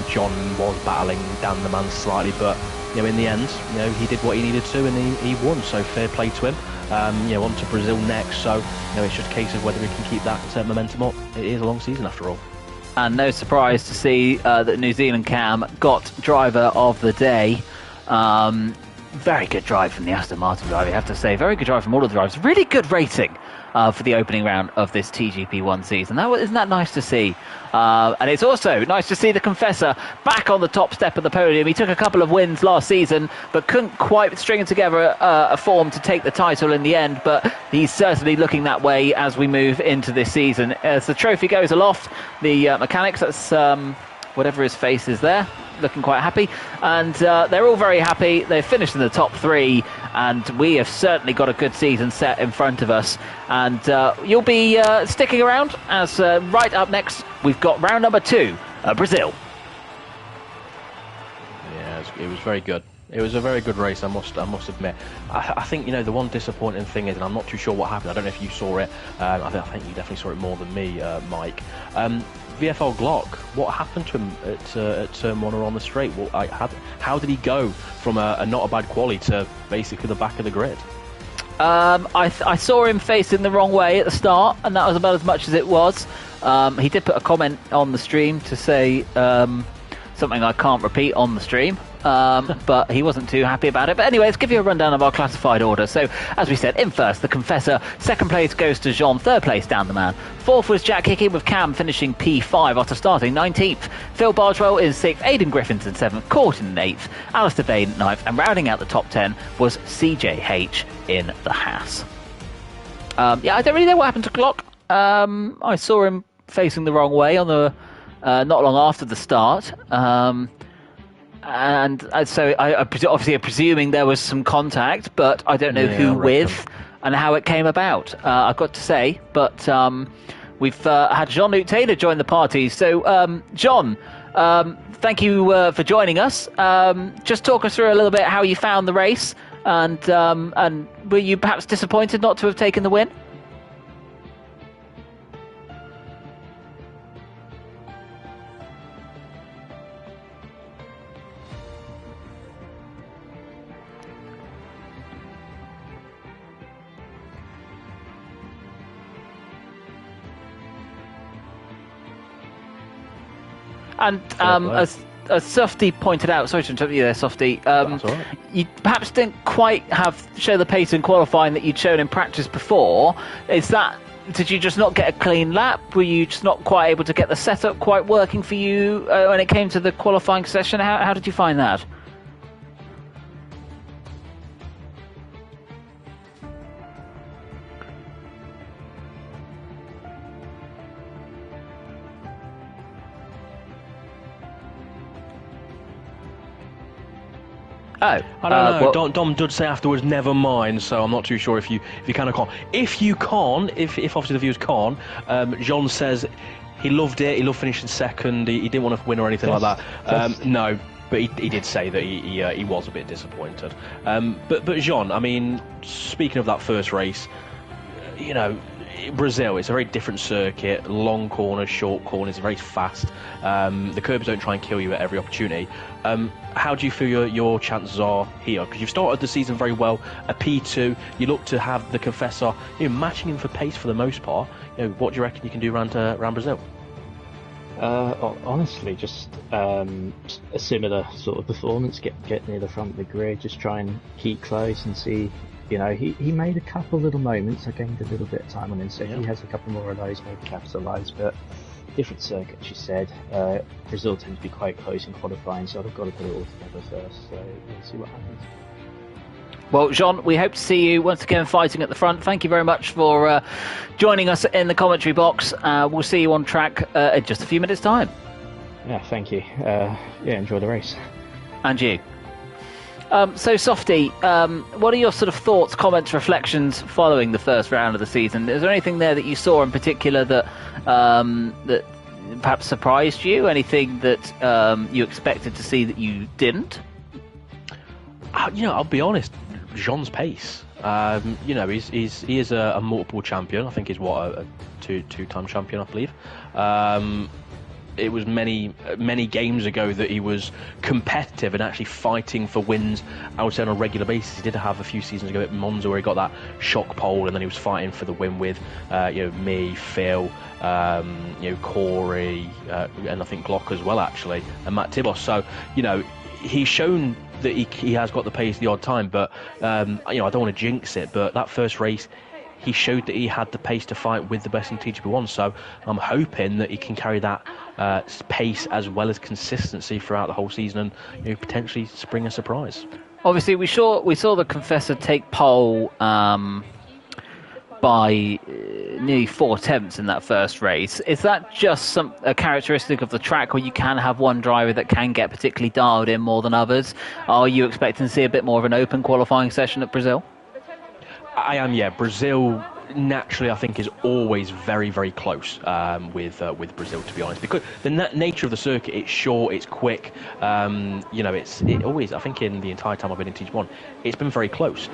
B: John was battling Dan the man slightly, but in the end, he did what he needed to, and he won. So fair play to him. On to Brazil next. So it's just a case of whether he can keep that momentum up. It is a long season after all.
A: And no surprise to see that New Zealand Cam got driver of the day. Very good drive from the Aston Martin driver, you have to say. Very good drive from all of the drivers. Really good rating for the opening round of this TGP1 season. Isn't that nice to see? And it's also nice to see the Confessor back on the top step of the podium. He took a couple of wins last season, but couldn't quite string together a form to take the title in the end. But he's certainly looking that way as we move into this season. As the trophy goes aloft, the mechanics, that's whatever his face is there, looking quite happy, and they're all very happy. They've finished in the top 3, and we have certainly got a good season set in front of us. And you'll be sticking around, as right up next we've got round number 2, Brazil.
B: Yeah, it was very good. It was a very good race, I must admit. I think, the one disappointing thing is, and I'm not too sure what happened, I don't know if you saw it, I think you definitely saw it more than me, Mike. VFL Glock, what happened to him at turn 1 or on the straight? How did he go from a not a bad quali to basically the back of the grid?
A: I saw him facing the wrong way at the start, and that was about as much as it was. He did put a comment on the stream to say something I can't repeat on the stream. But he wasn't too happy about it. But anyway, let's give you a rundown of our classified order. So, as we said, in first, the Confessor. 2nd place goes to Jean. 3rd place, Dan the man. 4th was Jack Hickey, with Cam finishing P5 after starting 19th. Phil Bardwell is 6th. Aidan Griffiths in 7th. Court in 8th. Alistair Bain 9th. And rounding out the top 10 was CJH in the Haas. I don't really know what happened to Glock. I saw him facing the wrong way on the not long after the start. And so obviously I'm presuming there was some contact, but I don't know who with and how it came about. I've got to say, but we've had Jean-Luc Taylor join the party. So, John, thank you for joining us. Just talk us through a little bit how you found the race, and were you perhaps disappointed not to have taken the win? And as Softy pointed out, sorry to interrupt you there, Softy.
B: That's all right.
A: You perhaps didn't quite show the pace in qualifying that you'd shown in practice before. Did you just not get a clean lap? Were you just not quite able to get the setup quite working for you when it came to the qualifying session? How did you find that? Oh,
B: I don't know. Dom did say afterwards, never mind. So I'm not too sure if you can or can't. If you can't, if obviously the viewers can't, Jean says he loved it. He loved finishing second. He didn't want to win or anything like that. No, but he did say that he was a bit disappointed. But Jean, I mean, speaking of that first race, you know, Brazil, it's a very different circuit, long corners, short corners, very fast. The curbs don't try and kill you at every opportunity. How do you feel your chances are here? Because you've started the season very well, a P2, you look to have the Confessor, matching him for pace for the most part. What do you reckon you can do around Brazil?
C: Honestly, just a similar sort of performance, get near the front of the grid, just try and keep close and see. He made a couple little moments. I gained a little bit of time on him, so if he has a couple more of those, maybe capitalise. But different circuit, she said. Brazil tends to be quite close in qualifying, so they've got to put it all together first. So we'll see what happens.
A: Well, Jean, we hope to see you once again fighting at the front. Thank you very much for joining us in the commentary box. We'll see you on track in just a few minutes' time.
C: Yeah, thank you. Enjoy the race.
A: And you. So, Softy, what are your sort of thoughts, comments, reflections following the first round of the season? Is there anything there that you saw in particular that that perhaps surprised you? Anything that you expected to see that you didn't?
B: I'll be honest. Jean's pace. He is a multiple champion. I think he's a two-time champion, I believe. It was many games ago that he was competitive and actually fighting for wins, I would say, on a regular basis. He did have a few seasons ago at Monza where he got that shock pole, and then he was fighting for the win with me, Phil, Corey, and I think Glock as well, actually, and Matt Tibos. So he's shown that he has got the pace the odd time, but I don't want to jinx it, but that first race he showed that he had the pace to fight with the best in TGP1, so I'm hoping that he can carry that pace as well as consistency throughout the whole season and potentially spring a surprise.
A: Obviously, we saw the Confessor take pole by nearly 4/10 in that first race. Is that just a characteristic of the track where you can have one driver that can get particularly dialed in more than others? Are you expecting to see a bit more of an open qualifying session at Brazil?
B: I am, yeah. Brazil naturally, I think, is always very, very close with Brazil, to be honest, because the nature of the circuit, it's short, it's quick. It always, I think, in the entire time I've been in TG1, it's been very close.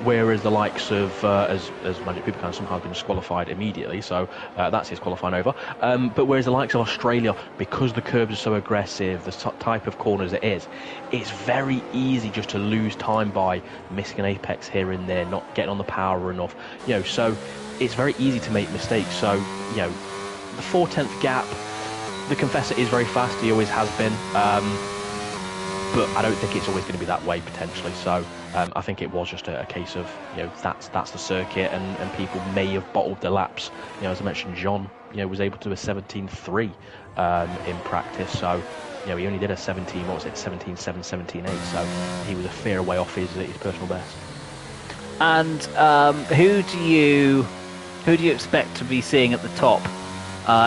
B: Whereas the likes of, as Magic People can somehow been disqualified immediately, so that's his qualifying over. But whereas the likes of Australia, because the curbs are so aggressive, the type of corners it is, it's very easy just to lose time by missing an apex here and there, not getting on the power enough. So it's very easy to make mistakes. So, the 4/10 gap, the Confessor is very fast, he always has been, but I don't think it's always going to be that way potentially. So I think it was just a case of, that's the circuit, and people may have bottled their laps. As I mentioned, Jean, was able to do a 17.3 in practice, so he only did a 17.7, 17.8, so he was a fair way off his personal best.
A: And who do you who do you expect to be seeing at the top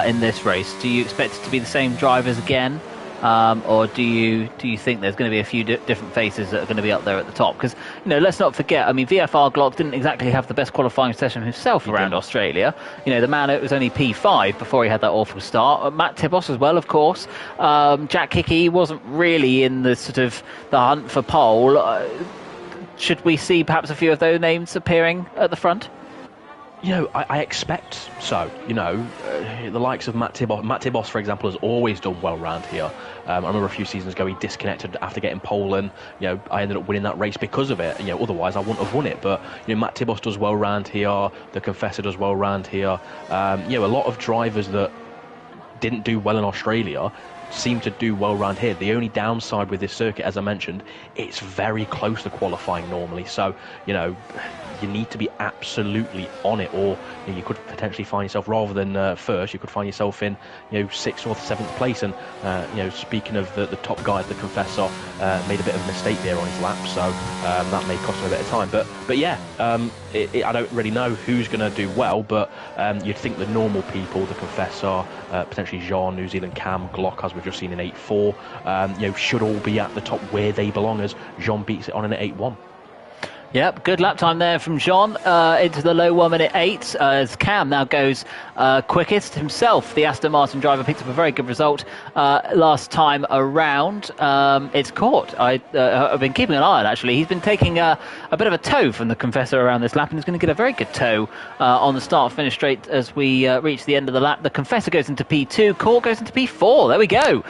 A: in this race? Do you expect it to be the same drivers again? Or do you think there's going to be a few different faces that are going to be up there at the top? Because, let's not forget, VFR Glock didn't exactly have the best qualifying session himself around Australia. The man, it was only P5 before he had that awful start. Matt Tibos as well, of course. Jack Hickey wasn't really in the sort of the hunt for pole. Should we see perhaps a few of those names appearing at the front?
B: I expect so. The likes of Matt Tibos. Matt Tibos, for example, has always done well round here. I remember a few seasons ago he disconnected after getting pole, and I ended up winning that race because of it. Otherwise I wouldn't have won it. But Matt Tibos does well round here. The Confessor does well round here. A lot of drivers that didn't do well in Australia seem to do well around here. The only downside with this circuit, as I mentioned, it's very close to qualifying normally. So, you need to be absolutely on it, or you could potentially find yourself, rather than first, you could find yourself in 6th or 7th place. And speaking of the top guys, the Confessor made a bit of a mistake there on his lap, so that may cost him a bit of time. But yeah, I don't really know who's going to do well, but you'd think the normal people, the Confessor, potentially Jean, New Zealand Cam, Glock, as we've just seen in 8.4, should all be at the top where they belong, as Jean beats it on in 8.1.
A: Yep, good lap time there from Jean into the low 1 minute 8 as Cam now goes quickest himself. The Aston Martin driver picked up a very good result last time around. It's caught. I've been keeping an eye on it, actually. He's been taking a bit of a tow from the Confessor around this lap, and he's going to get a very good tow on the start-finish straight as we reach the end of the lap. The Confessor goes into P2, Court goes into P4. There we go.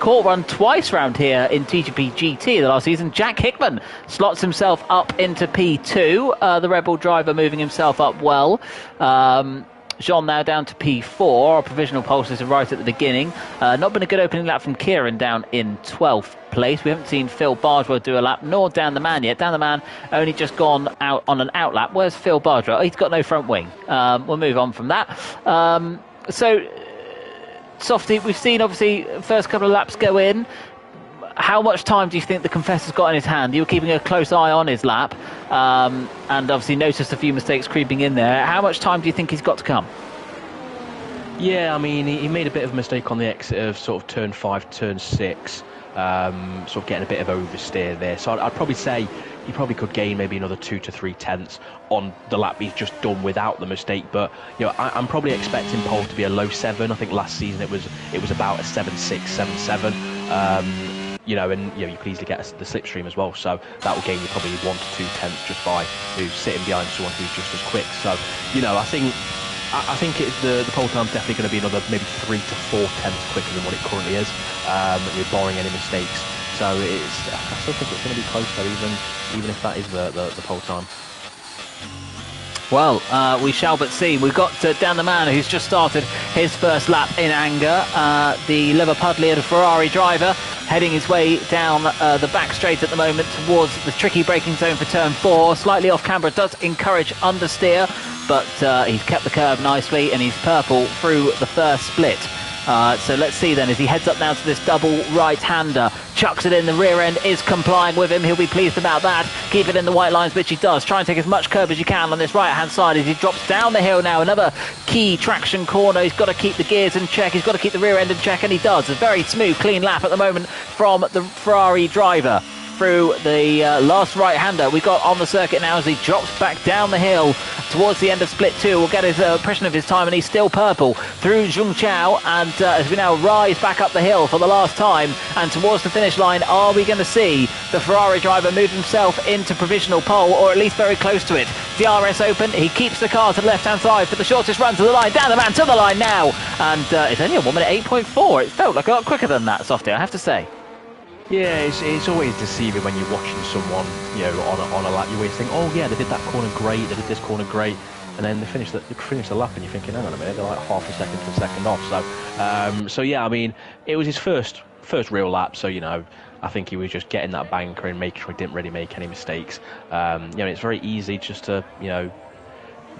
A: Court run twice round here in TGP GT the last season. Jack Hickman slots himself up into P2, the Red Bull driver moving himself up well. Jean now down to P4. Our provisional pulses are right at the beginning. Not been a good opening lap from Kieran down in 12th place. We haven't seen Phil Bardwell do a lap, nor Dan the Man yet. Dan the Man only just gone out on an out lap. Where's Phil Bardwell? Oh, he's got no front wing. We'll move on from that. So, Softy, we've seen obviously first couple of laps go in. How much time do you think the Confessor's got in his hand? You were keeping a close eye on his lap, and obviously noticed a few mistakes creeping in there. How much time do you think he's got to come?
B: Yeah, I mean, he made a bit of a mistake on the exit of sort of turn 5, turn 6, sort of getting a bit of oversteer there. So I'd probably say he probably could gain maybe another 2 to 3 tenths on the lap he's just done without the mistake. But I'm probably expecting pole to be a low 7. I think last season it was about a 7.6, 7.7. And you could easily get the slipstream as well, so that will gain you probably 1 to 2 tenths just by sitting behind someone who's just as quick. So I think it's the pole time's definitely going to be another maybe 3 to 4 tenths quicker than what it currently is, barring any mistakes. So I still think it's going to be close though, even if that is the pole time.
A: Well, we shall but see. We've got Dan the Man, who's just started his first lap in anger. The Liverpudlian Ferrari driver heading his way down the back straight at the moment towards the tricky braking zone for turn 4. Slightly off camber, does encourage understeer, but he's kept the curve nicely, and he's purple through the first split. So let's see then as he heads up now to this double right-hander. Chucks it in, the rear end is complying with him. He'll be pleased about that. Keep it in the white lines, which he does. Try and take as much curb as you can on this right-hand side as he drops down the hill now. Another key traction corner. He's got to keep the gears in check. He's got to keep the rear end in check, and he does. A very smooth, clean lap at the moment from the Ferrari driver. Through the last right-hander we got on the circuit now as he drops back down the hill towards the end of split 2. We'll get his impression of his time, and he's still purple through Zheng Chao, and as we now rise back up the hill for the last time and towards the finish line, are we going to see the Ferrari driver move himself into provisional pole, or at least very close to it? DRS open, he keeps the car to the left-hand side for the shortest run to the line. Dan the Man to the line now, and it's only a 1 minute 8.4. It felt like a lot quicker than that, Softy, I have to say.
B: Yeah, it's always deceiving when you're watching someone, on a lap. You always think, oh yeah, they did that corner great, they did this corner great, and then they finish the lap, and you're thinking, hang on a minute, they're like half a second to a second off. So yeah, I mean, it was his first real lap, so I think he was just getting that banker and making sure he didn't really make any mistakes. It's very easy just to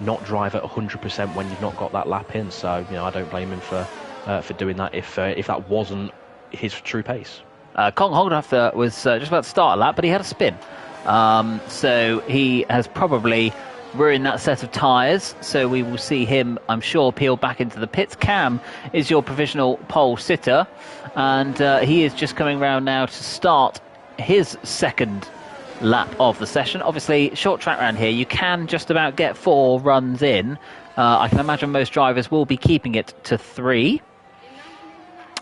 B: not drive at 100% when you've not got that lap in. So I don't blame him for doing that if that wasn't his true pace.
A: Kong Holdafter was just about to start a lap, but he had a spin. So he has probably ruin that set of tyres, so we will see him, I'm sure, peel back into the pits. Cam is your provisional pole sitter, and he is just coming round now to start his second lap of the session. Obviously, short track round here, you can just about get 4 runs in. I can imagine most drivers will be keeping it to 3.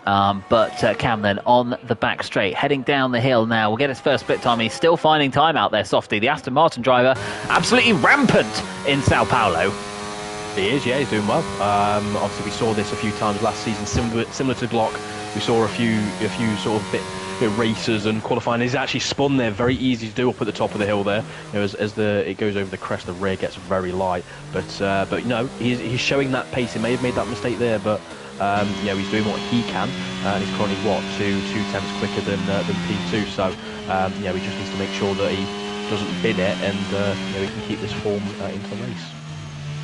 A: But Cam then on the back straight, heading down the hill now. We'll get his first split time. He's still finding time out there, Softy. The Aston Martin driver, absolutely rampant in Sao Paulo.
B: He is, yeah, he's doing well. Obviously, we saw this a few times last season, similar to Glock. We saw a few sort of bit races and qualifying. He's actually spun there, very easy to do up at the top of the hill there. You know, as it goes over the crest, the rear gets very light. But you know, he's showing that pace. He may have made that mistake there, but you know, he's doing what he can, and he's currently two tenths quicker than P2. So you know, he just needs to make sure that he doesn't bin it, and you know, he can keep this form into the race.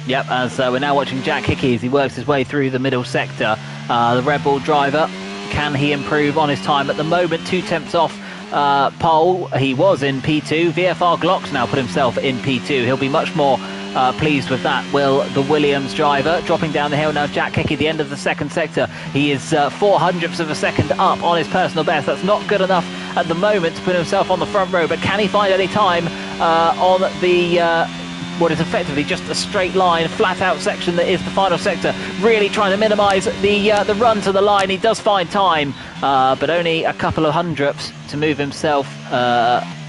A: Yep, as we're now watching Jack Hickey as he works his way through the middle sector. The Red Bull driver, can he improve on his time? At the moment, 2 tenths off pole. He was in P2. VFR Glocks now put himself in P2. He'll be much more pleased with that, will the Williams driver. Dropping down the hill now, Jack Hickey, the end of the second sector. He is 400ths of a second up on his personal best. That's not good enough at the moment to put himself on the front row, but can he find any time on the what is effectively just a straight line, flat out section that is the final sector, really trying to minimise the run to the line. He does find time, but only a couple of hundredths to move himself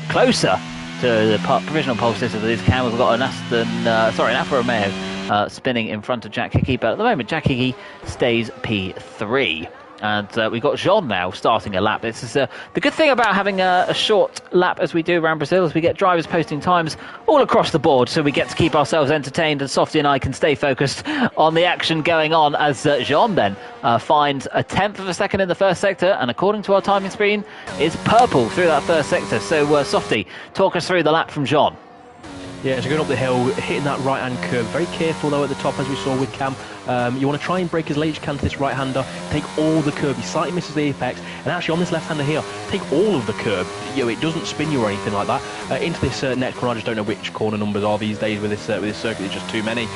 A: closer to the provisional pole sitter that is Cam. We've got an Alfa Romeo spinning in front of Jack Hickey, but at the moment Jack Hickey stays P3. And we've got Jean now starting a lap. This is the good thing about having a short lap as we do around Brazil, is we get drivers posting times all across the board, so we get to keep ourselves entertained, and Softy and I can stay focused on the action going on as Jean then finds a tenth of a second in the first sector, and according to our timing screen, is purple through that first sector. So Softy, talk us through the lap from Jean.
B: Yeah, so going up the hill, hitting that right-hand curve. Very careful, though, at the top, as we saw with Cam. You want to try and brake as late as you can to this right-hander. Take all the curb. He slightly misses the apex. And actually, on this left-hander here, take all of the curb. You know, it doesn't spin you or anything like that. Into this next corner, I just don't know which corner numbers are these days with this circuit. There's just too many.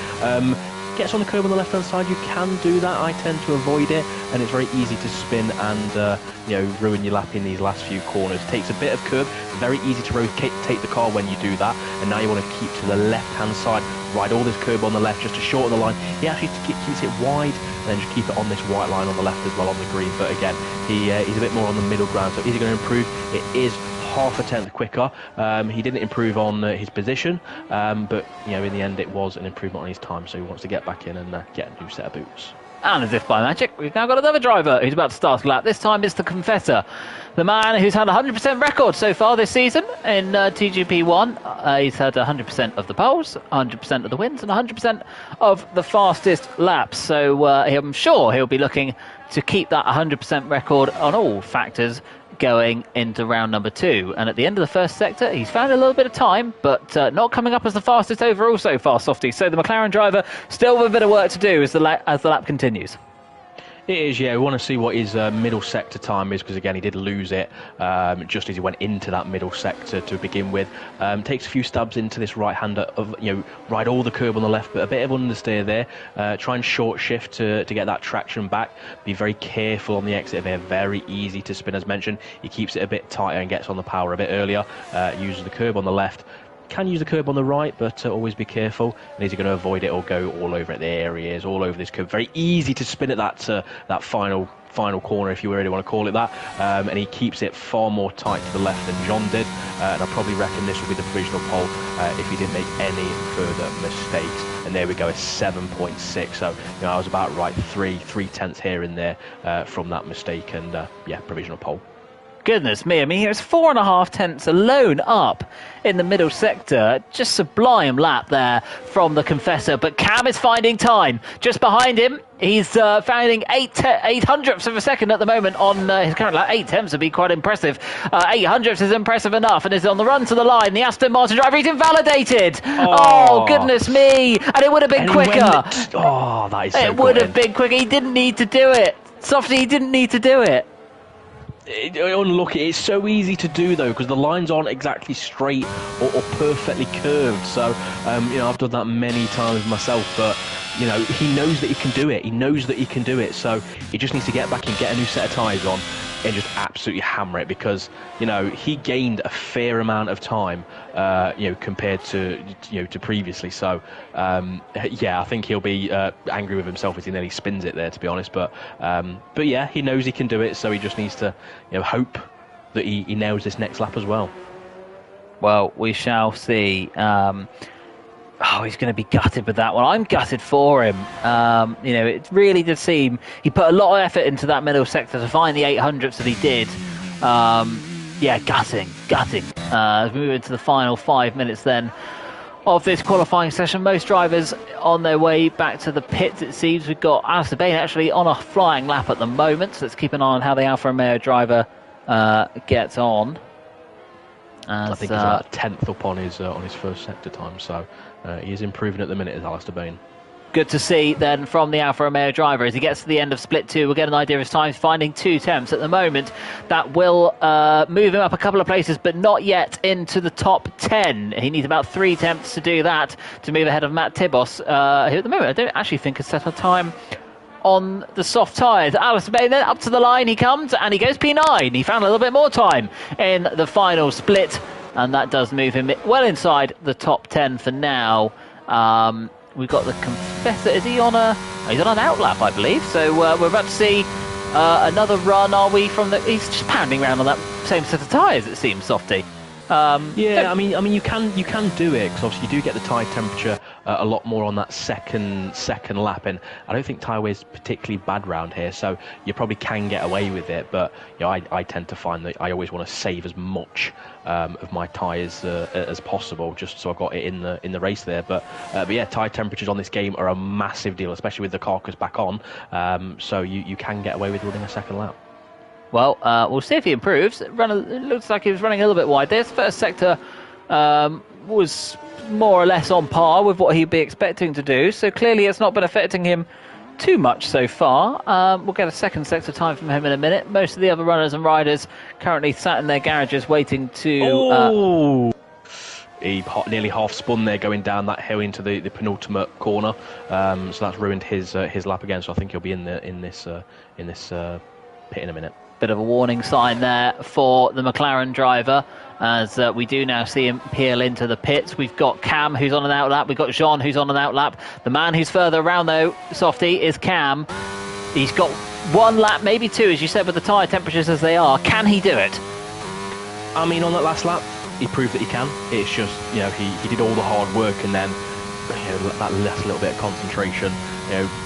B: Gets on the curb on the left-hand side. You can do that. I tend to avoid it, and it's very easy to spin and you know, ruin your lap in these last few corners. Takes a bit of curb. Very easy to rotate the car when you do that. And now you want to keep to the left-hand side. Ride all this curb on the left just to shorten the line. He actually keeps it wide, and then just keep it on this white line on the left as well on the green. But again, he's a bit more on the middle ground. So is he going to improve? It is half a tenth quicker. He didn't improve on his position, but you know, in the end it was an improvement on his time, so he wants to get back in and get a new set of boots.
A: And as if by magic, we've now got another driver who's about to start a lap. This time it's the Confessor, the man who's had a 100% record so far this season in TGP1. He's had 100% of the poles, 100% of the wins, and 100% of the fastest laps. So I'm sure he'll be looking to keep that 100% record on all factors going into round number 2. And at the end of the first sector, he's found a little bit of time, but not coming up as the fastest overall so far, Softy. So the McLaren driver still with a bit of work to do as the lap continues.
B: It is, yeah. We want to see what his middle sector time is, because again, he did lose it just as he went into that middle sector to begin with. Takes a few stabs into this right-hander, ride all the curb on the left, but a bit of understeer there. Try and short shift to get that traction back. Be very careful on the exit of here. Very easy to spin, as mentioned. He keeps it a bit tighter and gets on the power a bit earlier. Uses the curb on the left. Can use the curb on the right, but always be careful. And is he going to avoid it or go all over it? There he is, all over this curb. Very easy to spin at that final corner, if you really want to call it that. And he keeps it far more tight to the left than John did. And I probably reckon this will be the provisional pole if he didn't make any further mistakes. And there we go, a 7.6. So, you know, I was about right, three tenths here and there from that mistake. And yeah, provisional pole.
A: Goodness me, I mean, here's 4.5 tenths alone up in the middle sector. Just sublime lap there from the Confessor. But Cam is finding time. Just behind him, he's finding 8 hundredths of a second at the moment on his current lap. 8 tenths would be quite impressive. 8 hundredths is impressive enough, and is on the run to the line. The Aston Martin driver, he's invalidated. Oh goodness me. And it would have been quicker.
B: That is so
A: It would have been quicker. He didn't need to do it. Softy, he didn't need to do it.
B: Unlucky. It's so easy to do though because the lines aren't exactly straight or perfectly curved. So I've done that many times myself, but he knows that he can do it. He knows that he can do it. So he just needs to get back and get a new set of tyres on and just absolutely hammer it because he gained a fair amount of time compared to previously. So I think he'll be angry with himself as he nearly spins it there, to be honest. But yeah, he knows he can do it, so he just needs to hope that he nails this next lap as well.
A: Well, we shall see. He's going to be gutted with that one. I'm gutted for him. It really did seem he put a lot of effort into that middle sector to find the 800s that he did. Gutting. As we move into the final 5 minutes then of this qualifying session, most drivers on their way back to the pits, it seems. We've got Alistair Bain actually on a flying lap at the moment, so let's keep an eye on how the Alfa Romeo driver gets on.
B: I think he's about a tenth up on his first sector time, so he is improving at the minute as Alistair Bain.
A: Good to see then from the Alfa Romeo driver as he gets to the end of split 2. We'll get an idea of his time, finding 2 temps at the moment. That will move him up a couple of places, but not yet into the top 10. He needs about 3 temps to do that to move ahead of Matt Tibos, who at the moment I don't actually think has set a time on the soft tyres. Alistair Bain then up to the line he comes and he goes P9. He found a little bit more time in the final split and that does move him well inside the top 10 for now. We've got the Confessor. Is he on he's on an outlap, I believe. So we're about to see another run, are we, from the... He's just pounding around on that same set of tyres, it seems, Softy.
B: I mean, you can do it because obviously you do get the tyre temperature a lot more on that second lap, and I don't think tyre wear is particularly bad round here, so you probably can get away with it. But I tend to find that I always want to save as much of my tyres as possible, just so I got it in the race there. But yeah, tyre temperatures on this game are a massive deal, especially with the carcass back on. So you can get away with running a second lap.
A: Well, we'll see if he improves. It looks like he was running a little bit wide. This first sector was more or less on par with what he'd be expecting to do, so clearly it's not been affecting him too much so far. We'll get a second sector time from him in a minute. Most of the other runners and riders currently sat in their garages waiting to...
B: He nearly half spun there going down that hill into the penultimate corner, so that's ruined his lap again, so I think he'll be in this pit in a minute.
A: Bit of a warning sign there for the McLaren driver as we do now see him peel into the pits. We've got Cam who's on an outlap. We've got Jean who's on an outlap. The man who's further around though, Softy, is Cam. He's got 1 lap, maybe 2, as you said, with the tyre temperatures as they are. Can he do it?
B: I mean, on that last lap, he proved that he can. It's just, he did all the hard work and then that last little bit of concentration,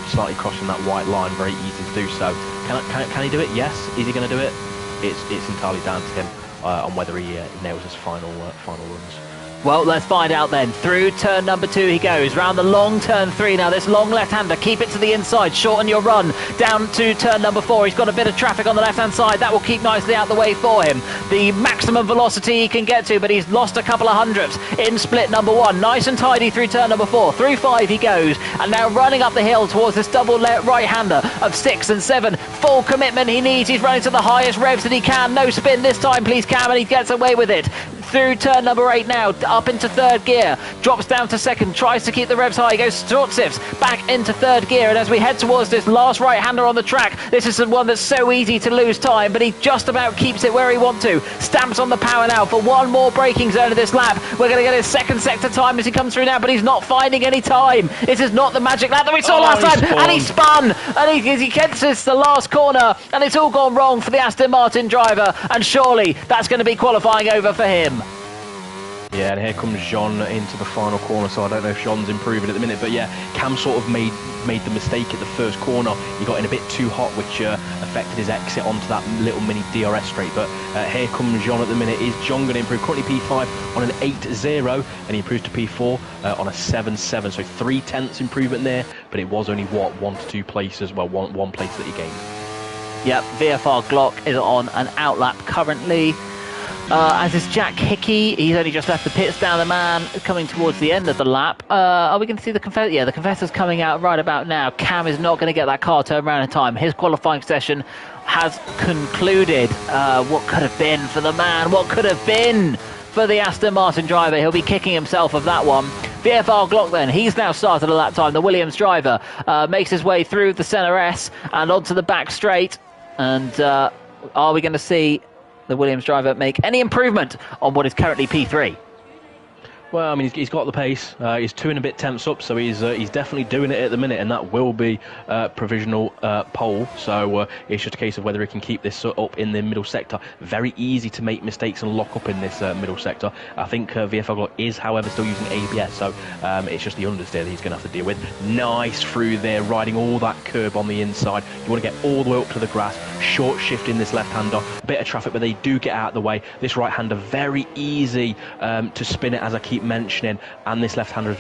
B: slightly crossing that white line, very easy to do so. Can he do it? Yes. Is he going to do it? It's entirely down to him on whether he nails his final runs.
A: Well, let's find out then. Through turn number 2 he goes, round the long turn 3 now. This long left-hander, keep it to the inside, shorten your run. Down to turn number 4, he's got a bit of traffic on the left-hand side. That will keep nicely out the way for him. The maximum velocity he can get to, but he's lost a couple of hundredths in split number 1. Nice and tidy through turn number 4. Through 5 he goes, and now running up the hill towards this double right-hander of 6 and 7. Full commitment he needs. He's running to the highest revs that he can. No spin this time, please, Cam, and he gets away with it. Through turn number 8 now, up into 3rd gear, drops down to 2nd, tries to keep the revs high, goes short-sifts back into 3rd gear, and as we head towards this last right-hander on the track, this is the one that's so easy to lose time, but he just about keeps it where he wants to. Stamps on the power now for one more braking zone of this lap. We're going to get his second sector time as he comes through now, but he's not finding any time. This is not the magic lap that we saw last time, and he spun, and he gets this the last corner, and it's all gone wrong for the Aston Martin driver, and surely that's going to be qualifying over for him.
B: Yeah, and here comes Jean into the final corner, so I don't know if Jean's improving at the minute, but yeah, Cam sort of made the mistake at the first corner. He got in a bit too hot, which affected his exit onto that little mini DRS straight, but here comes Jean at the minute. Is Jean going to improve? Currently P5 on an 8.0, and he improves to P4 on a 7.7, so 3/10 improvement there, but it was only, 1 to 2 places, well, one place that he gained.
A: Yep, VFR Glock is on an outlap currently. as is Jack Hickey. He's only just left the pits. Down the man coming towards the end of the lap. Are we going to see the Confessor? Yeah, the Confessor's coming out right about now. Cam is not going to get that car turned around in time. His qualifying session has concluded. What could have been for the man? What could have been for the Aston Martin driver? He'll be kicking himself of that one. VFR Glock then, he's now started a lap time. The Williams driver makes his way through the centre S and onto the back straight. And are we going to see the Williams driver make any improvement on what is currently P3?
B: Well, I mean, he's got the pace. He's 2 and a bit tenths up, so he's definitely doing it at the minute, and that will be provisional pole. So it's just a case of whether he can keep this up in the middle sector. Very easy to make mistakes and lock up in this middle sector. I think VFL Glock is, however, still using ABS, so it's just the understeer that he's going to have to deal with. Nice through there, riding all that curb on the inside. You want to get all the way up to the grass, short shifting this left-hander. Bit of traffic, but they do get out of the way. This right-hander, very easy to spin it, as I keep mentioning, and this left-hander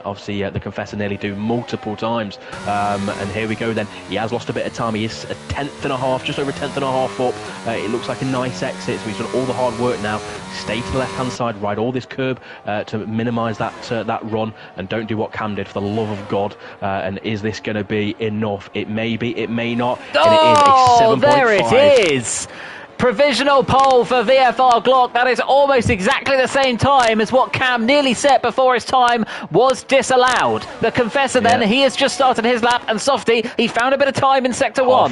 B: obviously the Confessor nearly do multiple times, and here we go then. He has lost a bit of time. He is a tenth and a half, just over a tenth and a half up. It looks like a nice exit, so he's done all the hard work now. Stay to the left-hand side, ride all this curb to minimise that run, and don't do what Cam did, for the love of God. And is this going to be enough? It may be, it may not.
A: Oh,
B: and it is a 7.5.
A: There it is. Provisional pole for VFR Glock. That is almost exactly the same time as what Cam nearly set before his time was disallowed. The Confessor then, he has just started his lap, and Softy, he found a bit of time in sector 1.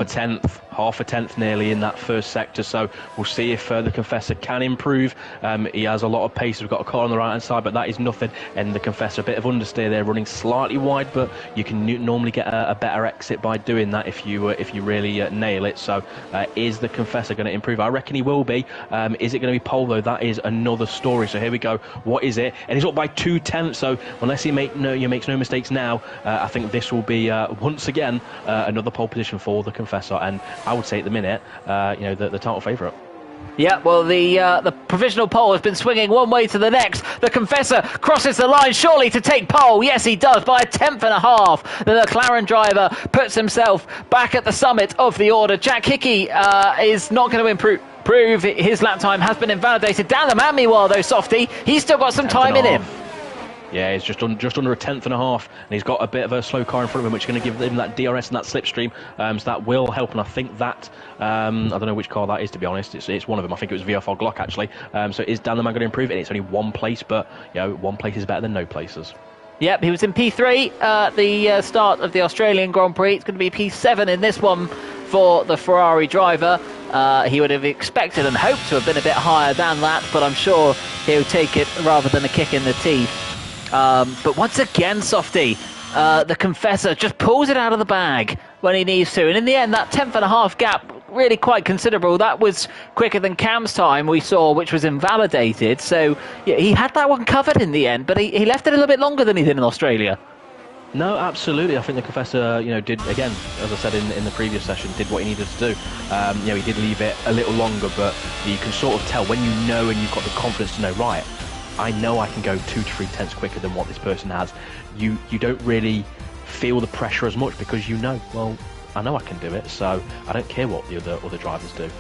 B: Half a tenth nearly in that first sector, so we'll see if the Confessor can improve. He has a lot of pace. We've got a car on the right hand side, but that is nothing. And the Confessor, a bit of understeer there, running slightly wide, but you can normally get a better exit by doing that if you really nail it. So is the Confessor going to improve? I reckon he will be. Is it going to be pole though? That is another story. So here we go. What is it? And he's up by 2 tenths. So unless he makes no mistakes now, I think this will be once again another pole position for the Confessor. And I would say at the minute, the title favourite.
A: Yeah, well, the provisional pole has been swinging one way to the next. The Confessor crosses the line, surely to take pole. Yes, he does, by a tenth and a half. The McLaren driver puts himself back at the summit of the order. Jack Hickey is not going to improve. His lap time has been invalidated. Down the man, meanwhile, though, Softy, he's still got some time in him.
B: Yeah, he's just under a tenth and a half, and he's got a bit of a slow car in front of him, which is going to give him that DRS and that slipstream, so that will help. And I think that I don't know which car that is, to be honest. It's one of them. I think it was VFR Glock actually. So is Dan the Man going to improve it? It's only one place, but one place is better than no places.
A: Yep, he was in P3 at the start of the Australian Grand Prix. It's going to be P7 in this one for the Ferrari driver. He would have expected and hoped to have been a bit higher than that, but I'm sure he'll take it rather than a kick in the teeth. But once again, Softy, the Confessor just pulls it out of the bag when he needs to. And in the end, that tenth and a half gap, really quite considerable. That was quicker than Cam's time we saw, which was invalidated. So yeah, he had that one covered in the end, but he left it a little bit longer than he did in Australia.
B: No, absolutely. I think the Confessor, did, again, as I said in the previous session, did what he needed to do. He did leave it a little longer, but you can sort of tell when you know and you've got the confidence to know, right, I know I can go 2 to 3 tenths quicker than what this person has. You don't really feel the pressure as much because well, I know I can do it, so I don't care what the other drivers do.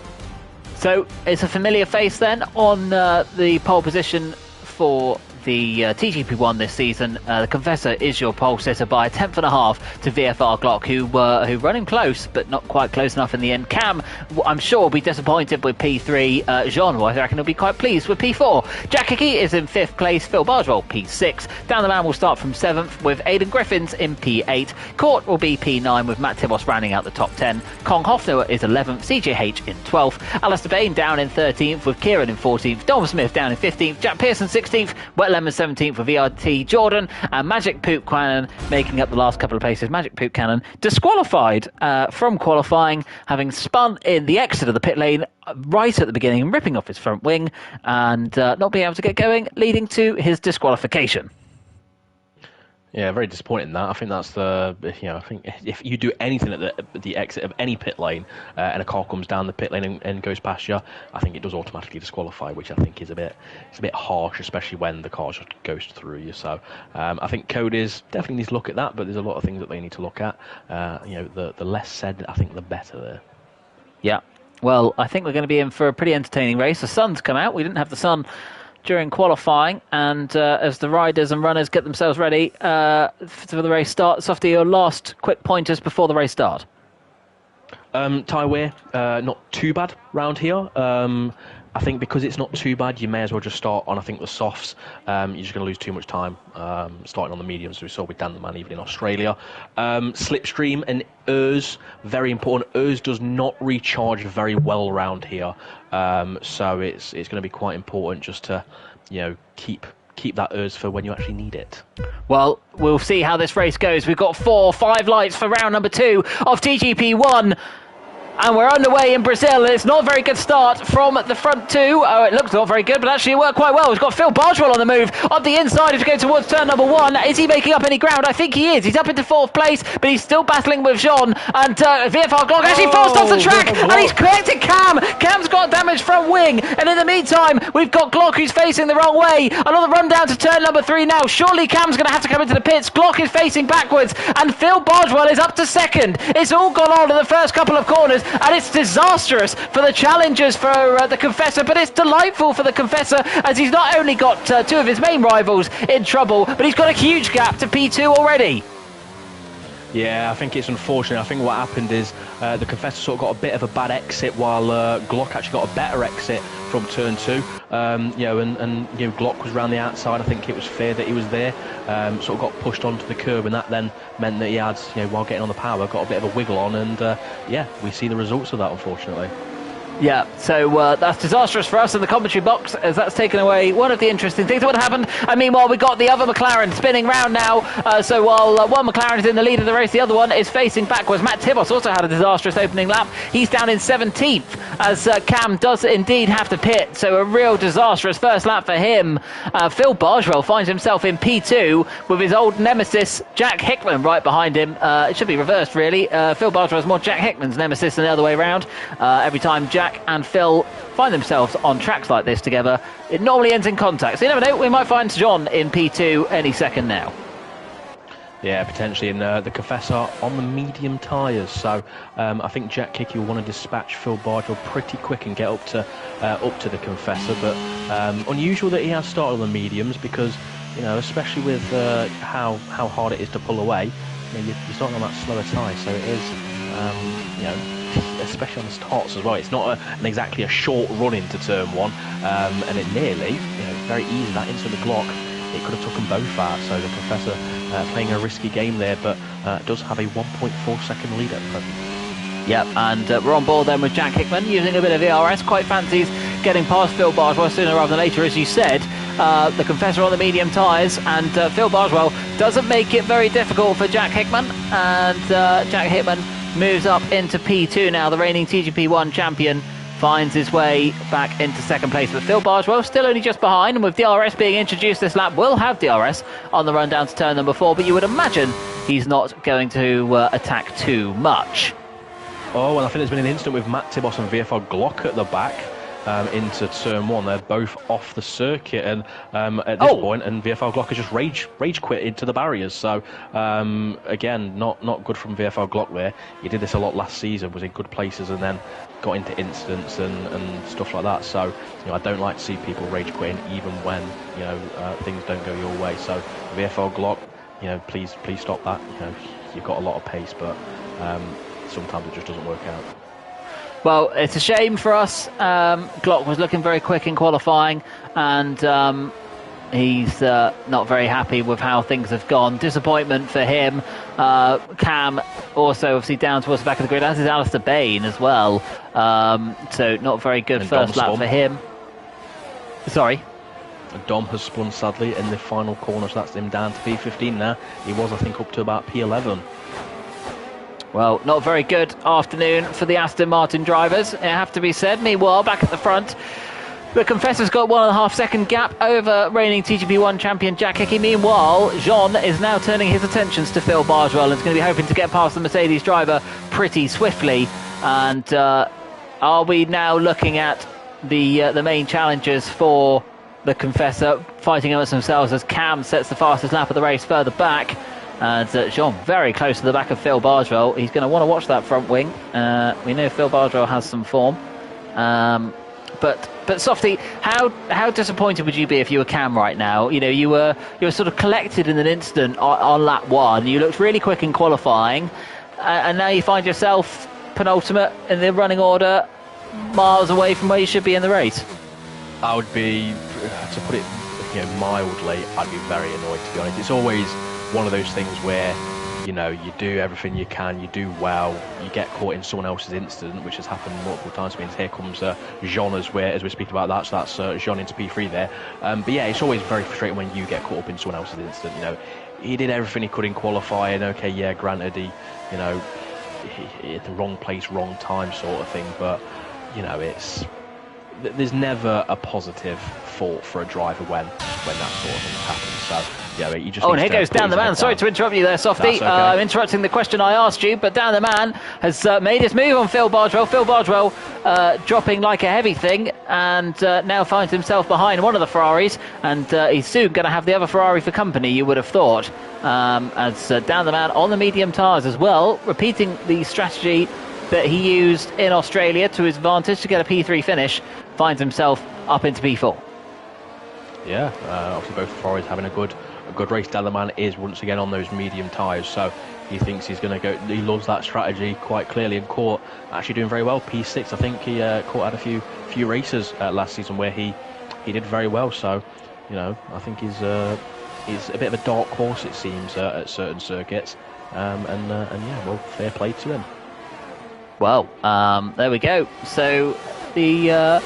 B: So
A: it's a familiar face then on the pole position for the TGP1 this season. The Confessor is your pole sitter by a tenth and a half to VFR Glock, who run him close, but not quite close enough in the end. Cam, I'm sure, will be disappointed with P3. Jean, I reckon, will be quite pleased with P4. Jack Hickey is in 5th place. Phil Bardwell, P6. Down the man will start from 7th with Aidan Griffins in P8. Court will be P9 with Matt Tibos rounding out the top 10. Kong Hoffner is 11th. CJH in 12th. Alistair Bain down in 13th with Kieran in 14th. Dom Smith down in 15th. Jack Pearson 16th. Wet Lemon 17th for VRT Jordan, and Magic Poop Cannon making up the last couple of places. Magic Poop Cannon disqualified from qualifying, having spun in the exit of the pit lane right at the beginning, ripping off his front wing and not being able to get going, leading to his disqualification.
B: Yeah, very disappointing that. I think that's I think if you do anything at the exit of any pit lane and a car comes down the pit lane and goes past you, I think it does automatically disqualify, which I think is a bit harsh, especially when the car just goes through you. So I think Cody's definitely needs to look at that, but there's a lot of things that they need to look at. The less said, I think, the better there.
A: Yeah. Well, I think we're going to be in for a pretty entertaining race. The sun's come out. We didn't have the sun during qualifying, and as the riders and runners get themselves ready for the race start, Softy, your last quick pointers before the race start.
B: Tyre wear, not too bad round here. I think because it's not too bad, you may as well just start on, I think, the softs. You're just going to lose too much time starting on the mediums, as we saw with Dan the Man even in Australia. Slipstream and ERS, very important. ERS does not recharge very well around here, so it's going to be quite important just to, keep that ERS for when you actually need it.
A: Well, we'll see how this race goes. We've got 5 lights for round number 2 of TGP1. And we're underway in Brazil. It's not a very good start from the front two. Oh, it looks not very good, but actually it worked quite well. We've got Phil Bargewell on the move up the inside to go towards turn number 1. Is he making up any ground? I think he is. He's up into 4th place, but he's still battling with Jean. And VFR Glock actually forced off the track, and he's corrected Cam. Cam's got damage from wing. And in the meantime, we've got Glock who's facing the wrong way. Another run down to turn number 3 now. Surely Cam's going to have to come into the pits. Glock is facing backwards, and Phil Bargewell is up to 2nd. It's all gone on in the first couple of corners, and it's disastrous for the challengers for the Confessor, but it's delightful for the Confessor as he's not only got 2 of his main rivals in trouble, but he's got a huge gap to P2 already.
B: Yeah, I think it's unfortunate. I think what happened is the Confessor sort of got a bit of a bad exit, while Glock actually got a better exit from turn 2. Glock was round the outside. I think it was fair that he was there. Sort of got pushed onto the curb, and that then meant that he had, while getting on the power, got a bit of a wiggle on, and we see the results of that, unfortunately.
A: Yeah, so that's disastrous for us in the commentary box, as that's taken away one of the interesting things that would have happened. And meanwhile, we've got the other McLaren spinning round now. So while one McLaren is in the lead of the race, the other one is facing backwards. Matt Tibos also had a disastrous opening lap. He's down in 17th, as Cam does indeed have to pit. So a real disastrous first lap for him. Phil Bargewell finds himself in P2 with his old nemesis, Jack Hickman, right behind him. It should be reversed, really. Phil Bargewell is more Jack Hickman's nemesis than the other way around. Every time Jack and Phil find themselves on tracks like this together, it normally ends in contact. So you never know, we might find John in P2 any second now.
B: Yeah, potentially, in the Confessor on the medium tyres. So I think Jack Hickey will want to dispatch Phil Bargewell pretty quick and get up to the Confessor. But unusual that he has started on the mediums, because especially with how hard it is to pull away, you're starting on that slower tyre. So it is especially on the starts as well. It's not exactly a short run into turn 1, and it nearly, very easy, that into the Glock. It could have took them both out. So the Confessor playing a risky game there, but does have a 1.4 second lead at present.
A: Yep, and we're on board then with Jack Hickman using a bit of ERS. Quite fancies getting past Phil Bargewell sooner rather than later, as you said. The Confessor on the medium tyres, and Phil Bargewell doesn't make it very difficult for Jack Hickman, and Jack Hickman moves up into P2 now. The reigning TGP1 champion finds his way back into 2nd place, but Phil Bargewell still only just behind, and with DRS being introduced this lap, we'll have DRS on the run down to turn number 4, but you would imagine he's not going to attack too much.
B: Oh, and I think there's been an incident with Matt Tibos and VFR Glock at the back. Into turn 1, they're both off the circuit, and at this point, and VFR Glock has just rage quit into the barriers. So again, not good from VFR Glock there. He did this a lot last season, was in good places, and then got into incidents and stuff like that. So I don't like to see people rage quitting, even when things don't go your way. So VFR Glock, please stop that. You've got a lot of pace, but sometimes it just doesn't work out.
A: Well, it's a shame for us. Glock was looking very quick in qualifying, and he's not very happy with how things have gone. Disappointment for him. Cam also obviously down towards the back of the grid, as is Alistair Bain as well. So not very good and first lap for him. Sorry.
B: Dom has spun sadly in the final corner, so that's him down to P15 now. He was, I think, up to about P11.
A: Well, not a very good afternoon for the Aston Martin drivers, it have to be said. Meanwhile, back at the front, the Confessor's got 1.5 second gap over reigning TGP1 champion Jack Hickey. Meanwhile, Jean is now turning his attentions to Phil Bargewell and is going to be hoping to get past the Mercedes driver pretty swiftly. And are we now looking at the main challengers for the Confessor fighting amongst themselves as Cam sets the fastest lap of the race further back? And Jean very close to the back of Phil Bardwell. He's going to want to watch that front wing. We know Phil Bardwell has some form. But Softy, how disappointed would you be if you were Cam right now? You know, you were sort of collected in an instant on lap 1. You looked really quick in qualifying, and now you find yourself penultimate in the running order, miles away from where you should be in the race.
B: I would be, to put it mildly, I'd be very annoyed, to be honest. It's always one of those things where, you know, you do everything you can, you do well, you get caught in someone else's incident, which has happened multiple times. Means here comes Jean as we're speaking about that, so that's Jean into P3 there. But yeah, it's always very frustrating when you get caught up in someone else's incident. You know, he did everything he could in qualifying. Okay, yeah, granted, he at the wrong place, wrong time sort of thing. But you know, there's never a positive fault for a driver when that sort of thing happens. So yeah, you just.
A: And here goes Dan the Man. Sorry to interrupt you there, Softy.
B: Okay.
A: I'm interrupting the question I asked you, but Dan the Man has made his move on Phil Bardwell. Phil Bardwell dropping like a heavy thing, and now finds himself behind one of the Ferraris, and he's soon going to have the other Ferrari for company, you would have thought. As Dan the Man on the medium tyres as well, repeating the strategy that he used in Australia to his advantage to get a P3 finish, finds himself up into P4.
B: Yeah, obviously both Ferraris having a good race. Dan the Man is once again on those medium tyres, so he thinks he's going to go. He loves that strategy quite clearly, and Court actually doing very well. P6, I think he Court had a few races last season where he did very well. So, you know, I think he's a bit of a dark horse, it seems, at certain circuits, and yeah, well, fair play to him.
A: Well, there we go. So the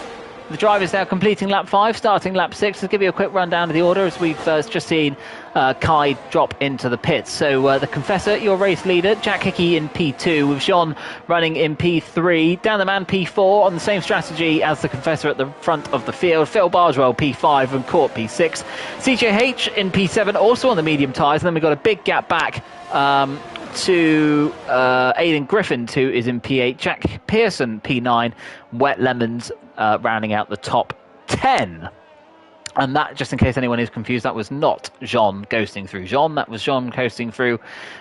A: driver's now completing lap 5, starting lap 6. Let's give you a quick rundown of the order as we've just seen Kai drop into the pits. So the Confessor, your race leader, Jack Hickey in P2 with Jean running in P3. Dan the Man P4 on the same strategy as the Confessor at the front of the field. Phil Bardwell P5 and Court P6. CJH in P7 also on the medium tyres. And then we've got a big gap back to Aidan Griffin, who is in P8. Jack Pearson P9. Wet Lemons rounding out the top 10. And that, just in case anyone is confused, that was not Jean ghosting through Jean. That was Jean coasting through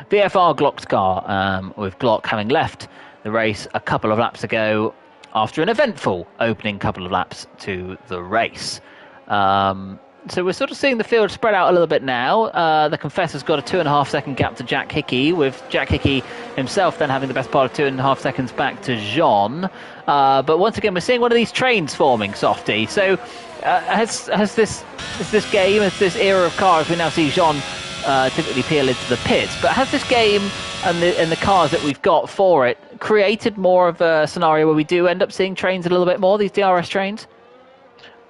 A: VFR Glock's car, with Glock having left the race a couple of laps ago after an eventful opening couple of laps to the race. So we're sort of seeing the field spread out a little bit now. The Confessor's got a 2.5 second gap to Jack Hickey, with Jack Hickey himself then having the best part of 2.5 seconds back to Jean. But once again, we're seeing one of these trains forming, Softy. So has this game, has this era of cars, we now see Jean typically peel into the pits, but has this game and the cars that we've got for it created more of a scenario where we do end up seeing trains a little bit more, these DRS trains?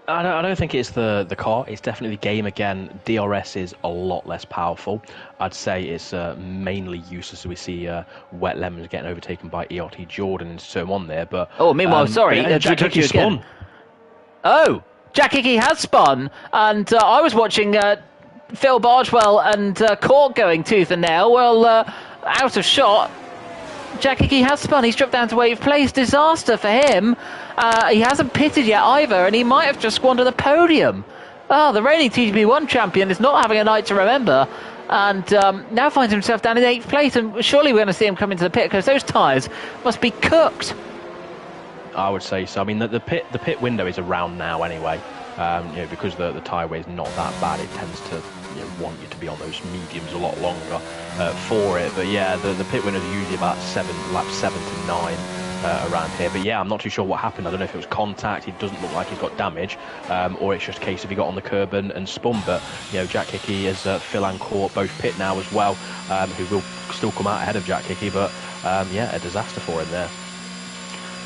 B: I don't think it's the car. It's definitely the game again. DRS is a lot less powerful. I'd say it's mainly useless. So we see Wet Lemons getting overtaken by ERT Jordan into turn 1 there. But
A: meanwhile, sorry,
B: Jack Hickey spun.
A: Oh, Jack Hickey has spun, and I was watching Phil Bardwell and Court going tooth and nail. Well, out of shot. Jack Hickey has spun. He's dropped down to 8th place. Disaster for him. He hasn't pitted yet either, and he might have just squandered the podium. The reigning TGP1 champion is not having a night to remember, and now finds himself down in 8th place. And surely we're going to see him come into the pit because those tyres must be cooked.
B: I would say so. I mean, the pit window is around now anyway. Because the tyre weigh is not that bad, it tends to want you to be on those mediums a lot longer for it. But yeah, the pit windows are usually about laps 7 to 9 around here. But yeah, I'm not too sure what happened. I don't know if it was contact. It doesn't look like he's got damage, or it's just a case of he got on the curb and spun. But Jack Hickey as Phil and Court both pit now as well, who will still come out ahead of Jack Hickey. But a disaster for him there.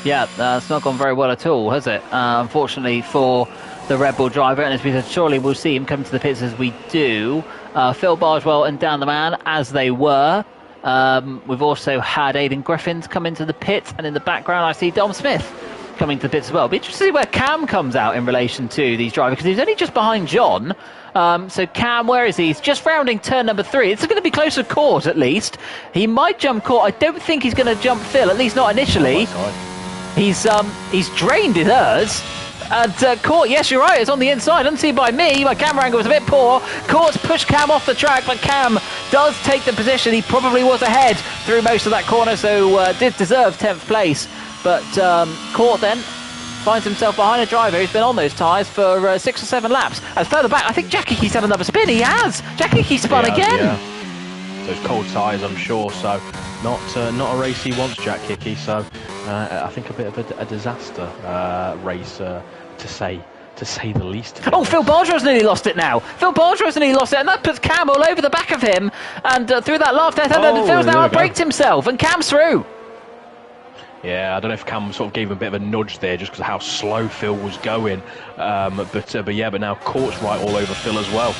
A: Yeah, it's not gone very well at all, has it? Unfortunately for the Red Bull driver, and as we said, surely we'll see him come to the pits as we do. Phil Bardwell and Dan the Man, as they were. We've also had Aidan Griffin come into the pits, and in the background I see Dom Smith coming to the pits as well. Be interesting to see where Cam comes out in relation to these drivers, because he's only just behind John. So Cam, where is he? He's just rounding turn number 3. It's going to be close to Court at least. He might jump Court. I don't think he's going to jump Phil, at least not initially. He's drained his hers. And Court, yes, you're right, it's on the inside, unseen by me. My camera angle was a bit poor. Court's pushed Cam off the track, but Cam does take the position. He probably was ahead through most of that corner, so did deserve 10th place. But Court then finds himself behind a driver who's been on those tyres for 6 or 7 laps. And further back, I think Jack Hickey's had another spin. He has! Jack Hickey spun again!
B: Yeah. Those cold tyres, I'm sure, so not a race he wants, Jack Hickey, so I think a bit of a disaster race, to say the least.
A: Oh, Phil Bardrow's nearly lost it now. Phil Bardrow's nearly lost it, and that puts Cam all over the back of him. And through that last death, and Phil's now outbraked himself, and Cam's through.
B: Yeah, I don't know if Cam sort of gave him a bit of a nudge there just because of how slow Phil was going. But now Court's right all over Phil as well.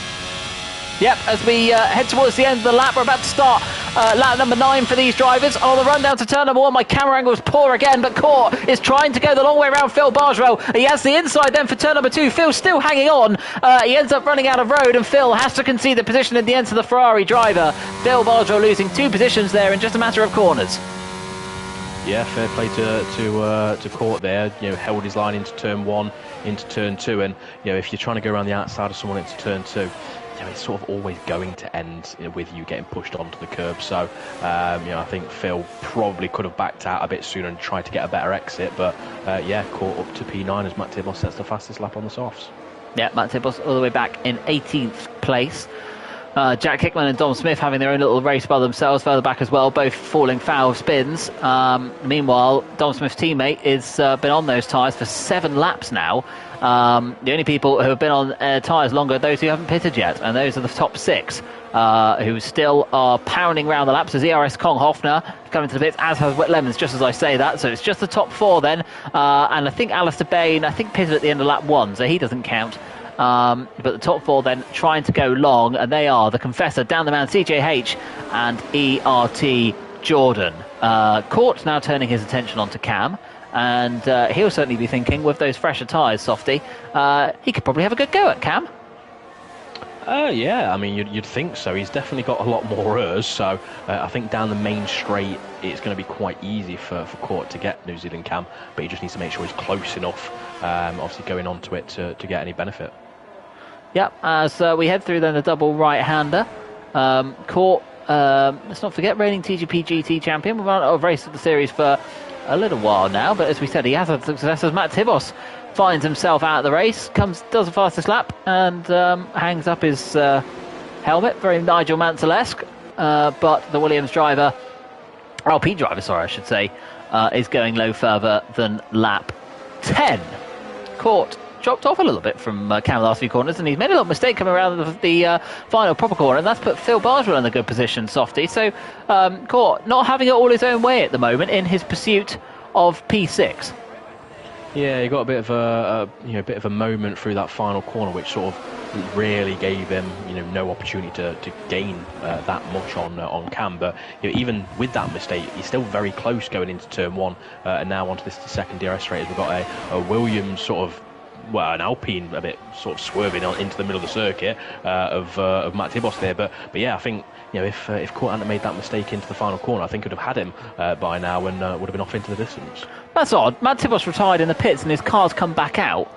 A: Yep, as we head towards the end of the lap, we're about to start lap number 9 for these drivers. On the run down to turn number 1, my camera angle is poor again, but Court is trying to go the long way around Phil Bardrow. He has the inside then for turn number 2. Phil's still hanging on. He ends up running out of road, and Phil has to concede the position in the end to the Ferrari driver. Phil Bardrow losing 2 positions there in just a matter of corners.
B: Yeah, fair play to Court there. Held his line into turn 1, into turn 2, and if you're trying to go around the outside of someone into turn 2, it's sort of always going to end with you getting pushed onto the curb. So I think Phil probably could have backed out a bit sooner and tried to get a better exit, but Court up to P9 as Matt Tibos sets the fastest lap on the softs. Yeah,
A: Matt Tibos all the way back in 18th place. Jack Hickman and Dom Smith having their own little race by themselves further back as well, both falling foul of spins. Meanwhile, Dom Smith's teammate has been on those tyres for 7 laps now. The only people who have been on tyres longer are those who haven't pitted yet, and those are the top 6 who still are pounding round the laps. As ERS Kong Hofner coming to the pits, as has Wet Lemons, just as I say that. So it's just the top 4 then. And I think Alistair Bain, pitted at the end of lap 1, so he doesn't count. But the top 4 then trying to go long, and they are the Confessor, Dan the Man, CJH, and ERT Jordan. Court now turning his attention onto Cam, and he'll certainly be thinking, with those fresher tyres, Softy, he could probably have a good go at Cam.
B: Yeah, I mean, you'd think so. He's definitely got a lot more errs, so I think down the main straight it's going to be quite easy for Court to get New Zealand Cam, but he just needs to make sure he's close enough, obviously going onto it to get any benefit.
A: Yep, as we head through then the double right-hander, Court, let's not forget, reigning TGP GT champion. We've run a race of the series for a little while now, but as we said, he has had success as Matt Tibos finds himself out of the race, does the fastest lap, and hangs up his helmet, very Nigel Mansell-esque, but the Williams driver, Alpine driver, sorry, I should say, is going low further than lap 10. Court dropped off a little bit from Cam the last few corners, and he's made a little mistake coming around the final proper corner, and that's put Phil Bardwell in a good position, Softy. So Court not having it all his own way at the moment in his pursuit of P6.
B: Yeah, he got a bit of a moment through that final corner, which sort of really gave him no opportunity to gain that much on Cam. But even with that mistake, he's still very close going into turn 1, and now onto this second DRS straight. We've got a Williams sort of, an Alpine a bit sort of swerving into the middle of the circuit of Matt Tibos there. But yeah, I think if Court hadn't made that mistake into the final corner, I think it would have had him by now and would have been off into the distance.
A: That's odd. Matt Tibos retired in the pits and his car's come back out.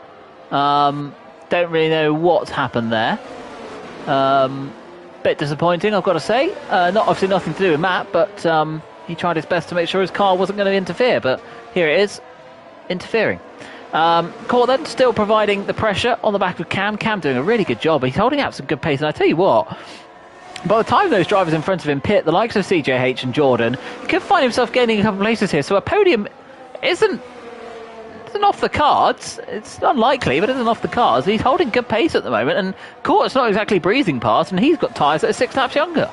A: Don't really know what's happened there. Bit disappointing, I've got to say. Obviously nothing to do with Matt, but he tried his best to make sure his car wasn't going to interfere. But here it is, interfering. Court then still providing the pressure on the back of Cam. Cam doing a really good job. He's holding out some good pace, and I tell you what, by the time those drivers in front of him pit, the likes of CJH and Jordan, he could find himself gaining a couple of places here. So a podium isn't off the cards. It's unlikely, but it isn't off the cards. He's holding good pace at the moment, and Court's not exactly breezing past, and he's got tyres that are 6 laps younger.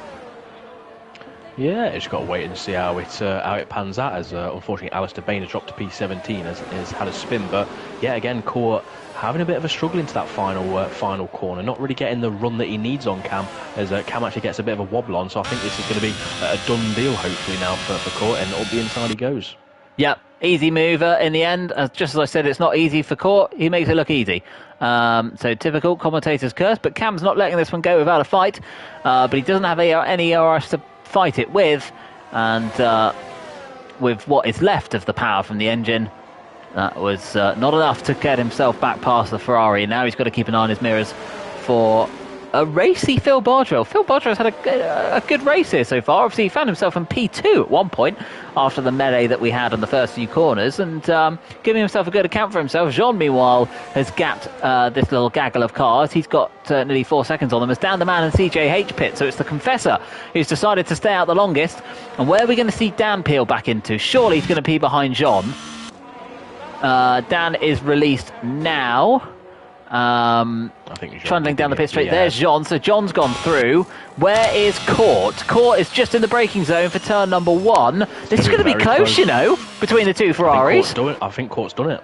B: Yeah, just got to wait and see how it pans out, as unfortunately Alistair Bain has dropped to P17, has had a spin. But yeah, again, Court having a bit of a struggle into that final corner, not really getting the run that he needs on Cam, as Cam actually gets a bit of a wobble on. So I think this is going to be a done deal, hopefully, now for Court, and up the inside he goes.
A: Yep, easy mover in the end. Just as I said, it's not easy for Court. He makes it look easy. So typical commentator's curse, but Cam's not letting this one go without a fight. But he doesn't have any ERS to fight it with, and with what is left of the power from the engine, That was not enough to get himself back past the Ferrari. Now he's got to keep an eye on his mirrors for a racy Phil Bardwell. Phil Bardwell's had a good race here so far. Obviously, he found himself in P2 at one point after the melee that we had on the first few corners, and giving himself a good account for himself. Jean, meanwhile, has gapped this little gaggle of cars. He's got nearly 4 seconds on them as Dan the Man and CJH pit. So it's the Confessor who's decided to stay out the longest. And where are we going to see Dan peel back into? Surely he's going to be behind Jean. Dan is released now.
B: I think
A: trundling down the pit straight. There's Jean. So John's gone through. Where is Court? Court is just in the braking zone for turn number 1. This is going to be close, you know, between the two Ferraris.
B: I think Court's done it.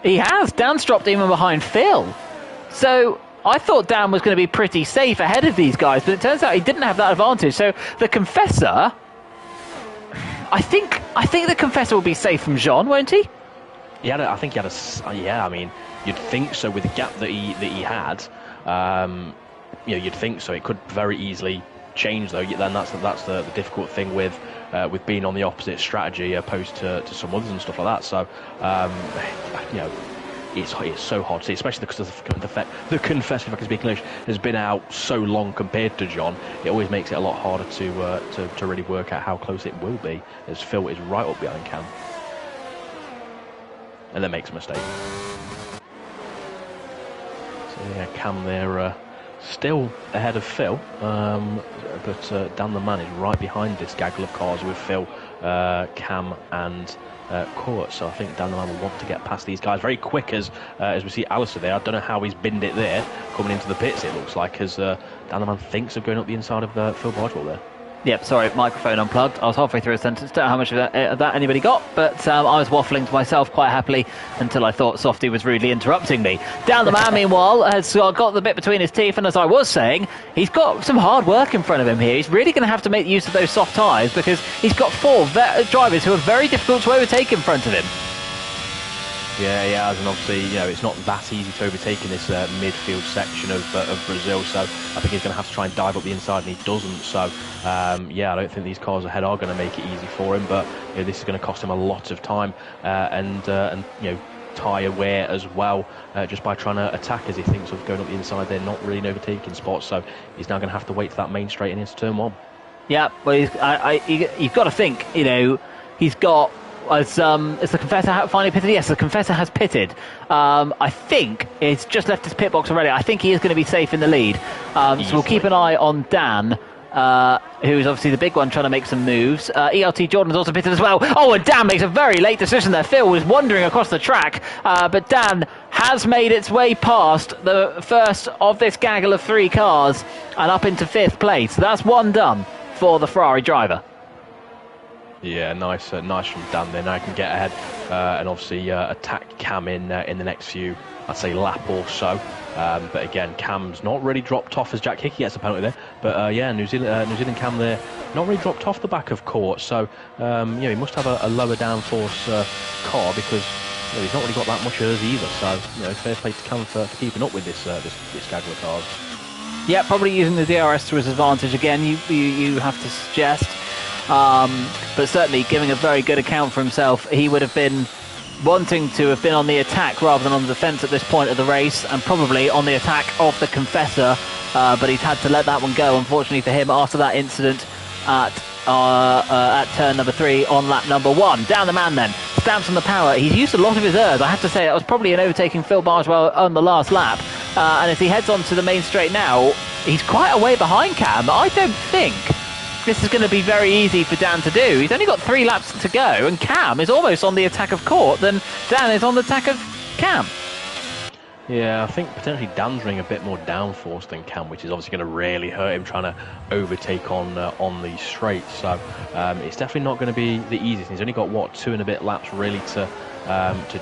A: He has. Dan's dropped even behind Phil. So I thought Dan was going to be pretty safe ahead of these guys, but it turns out he didn't have that advantage. So the Confessor, I think the Confessor will be safe from Jean, won't he?
B: I think he had yeah, I mean, you'd think so with the gap that he had. You'd think so. It could very easily change, though. Then that's the difficult thing with being on the opposite strategy opposed to some others and stuff like that. So, it's so hard to see, especially because the Confessor, if I can speak English, has been out so long compared to John. It always makes it a lot harder to really work out how close it will be, as Phil is right up behind Cam. And then makes a mistake. So yeah, Cam there still ahead of Phil, but Dan the Man is right behind this gaggle of cars with Phil, Cam and Court. So I think Dan the Man will want to get past these guys very quick as we see Alistair there. I don't know how he's binned it there, coming into the pits it looks like, as Dan the Man thinks of going up the inside of Phil Bardwell there.
A: Yep, sorry, microphone unplugged. I was halfway through a sentence. Don't know how much of that anybody got, but I was waffling to myself quite happily until I thought Softy was rudely interrupting me. Dan the Man, meanwhile, has got the bit between his teeth, and as I was saying, he's got some hard work in front of him here. He's really going to have to make use of those soft tyres because he's got 4 drivers who are very difficult to overtake in front of him.
B: Yeah, and obviously, it's not that easy to overtake in this midfield section of Brazil, so I think he's going to have to try and dive up the inside, and he doesn't. So, I don't think these cars ahead are going to make it easy for him, but this is going to cost him a lot of time and tyre wear as well, just by trying to attack as he thinks of going up the inside. They're not really an overtaking spot, so he's now going to have to wait to that main straight and into turn 1. Yeah,
A: well, you've got to think, he's got. Is the Confessor finally pitted? Yes, the Confessor has pitted. I think it's just left his pit box already. I think he is going to be safe in the lead. So we'll keep an eye on Dan, who's obviously the big one trying to make some moves. ELT Jordan's also pitted as well. Oh, and Dan makes a very late decision there. Phil was wandering across the track, but Dan has made its way past the first of this gaggle of 3 cars and up into 5th place. That's one done for the Ferrari driver.
B: Yeah, nice from Dan there. Now he can get ahead and obviously attack Cam in the next few, I'd say, lap or so. But again, Cam's not really dropped off as Jack Hickey gets a penalty there. But New Zealand Cam there, not really dropped off the back of Court. So he must have a lower downforce car because he's not really got that much ERS either. So fair play to Cam for keeping up with this gaggle of cars.
A: Yeah, probably using the DRS to his advantage again. You have to suggest. But certainly giving a very good account for himself. He would have been wanting to have been on the attack rather than on the defence at this point of the race, and probably on the attack of the Confessor, but he's had to let that one go, unfortunately for him, after that incident at turn number 3 on lap number 1. Down the Man then, stamps on the power. He's used a lot of his ERS. I have to say that was probably an overtaking Phil Bardwell on the last lap, and as he heads on to the main straight now, he's quite a way behind Cam. I don't think this is going to be very easy for Dan to do. He's only got 3 laps to go, and Cam is almost on the attack of Court, then Dan is on the attack of Cam.
B: Yeah, I think potentially Dan's running a bit more downforce than Cam, which is obviously going to really hurt him trying to overtake on these straights. So it's definitely not going to be the easiest. He's only got 2 and a bit laps really to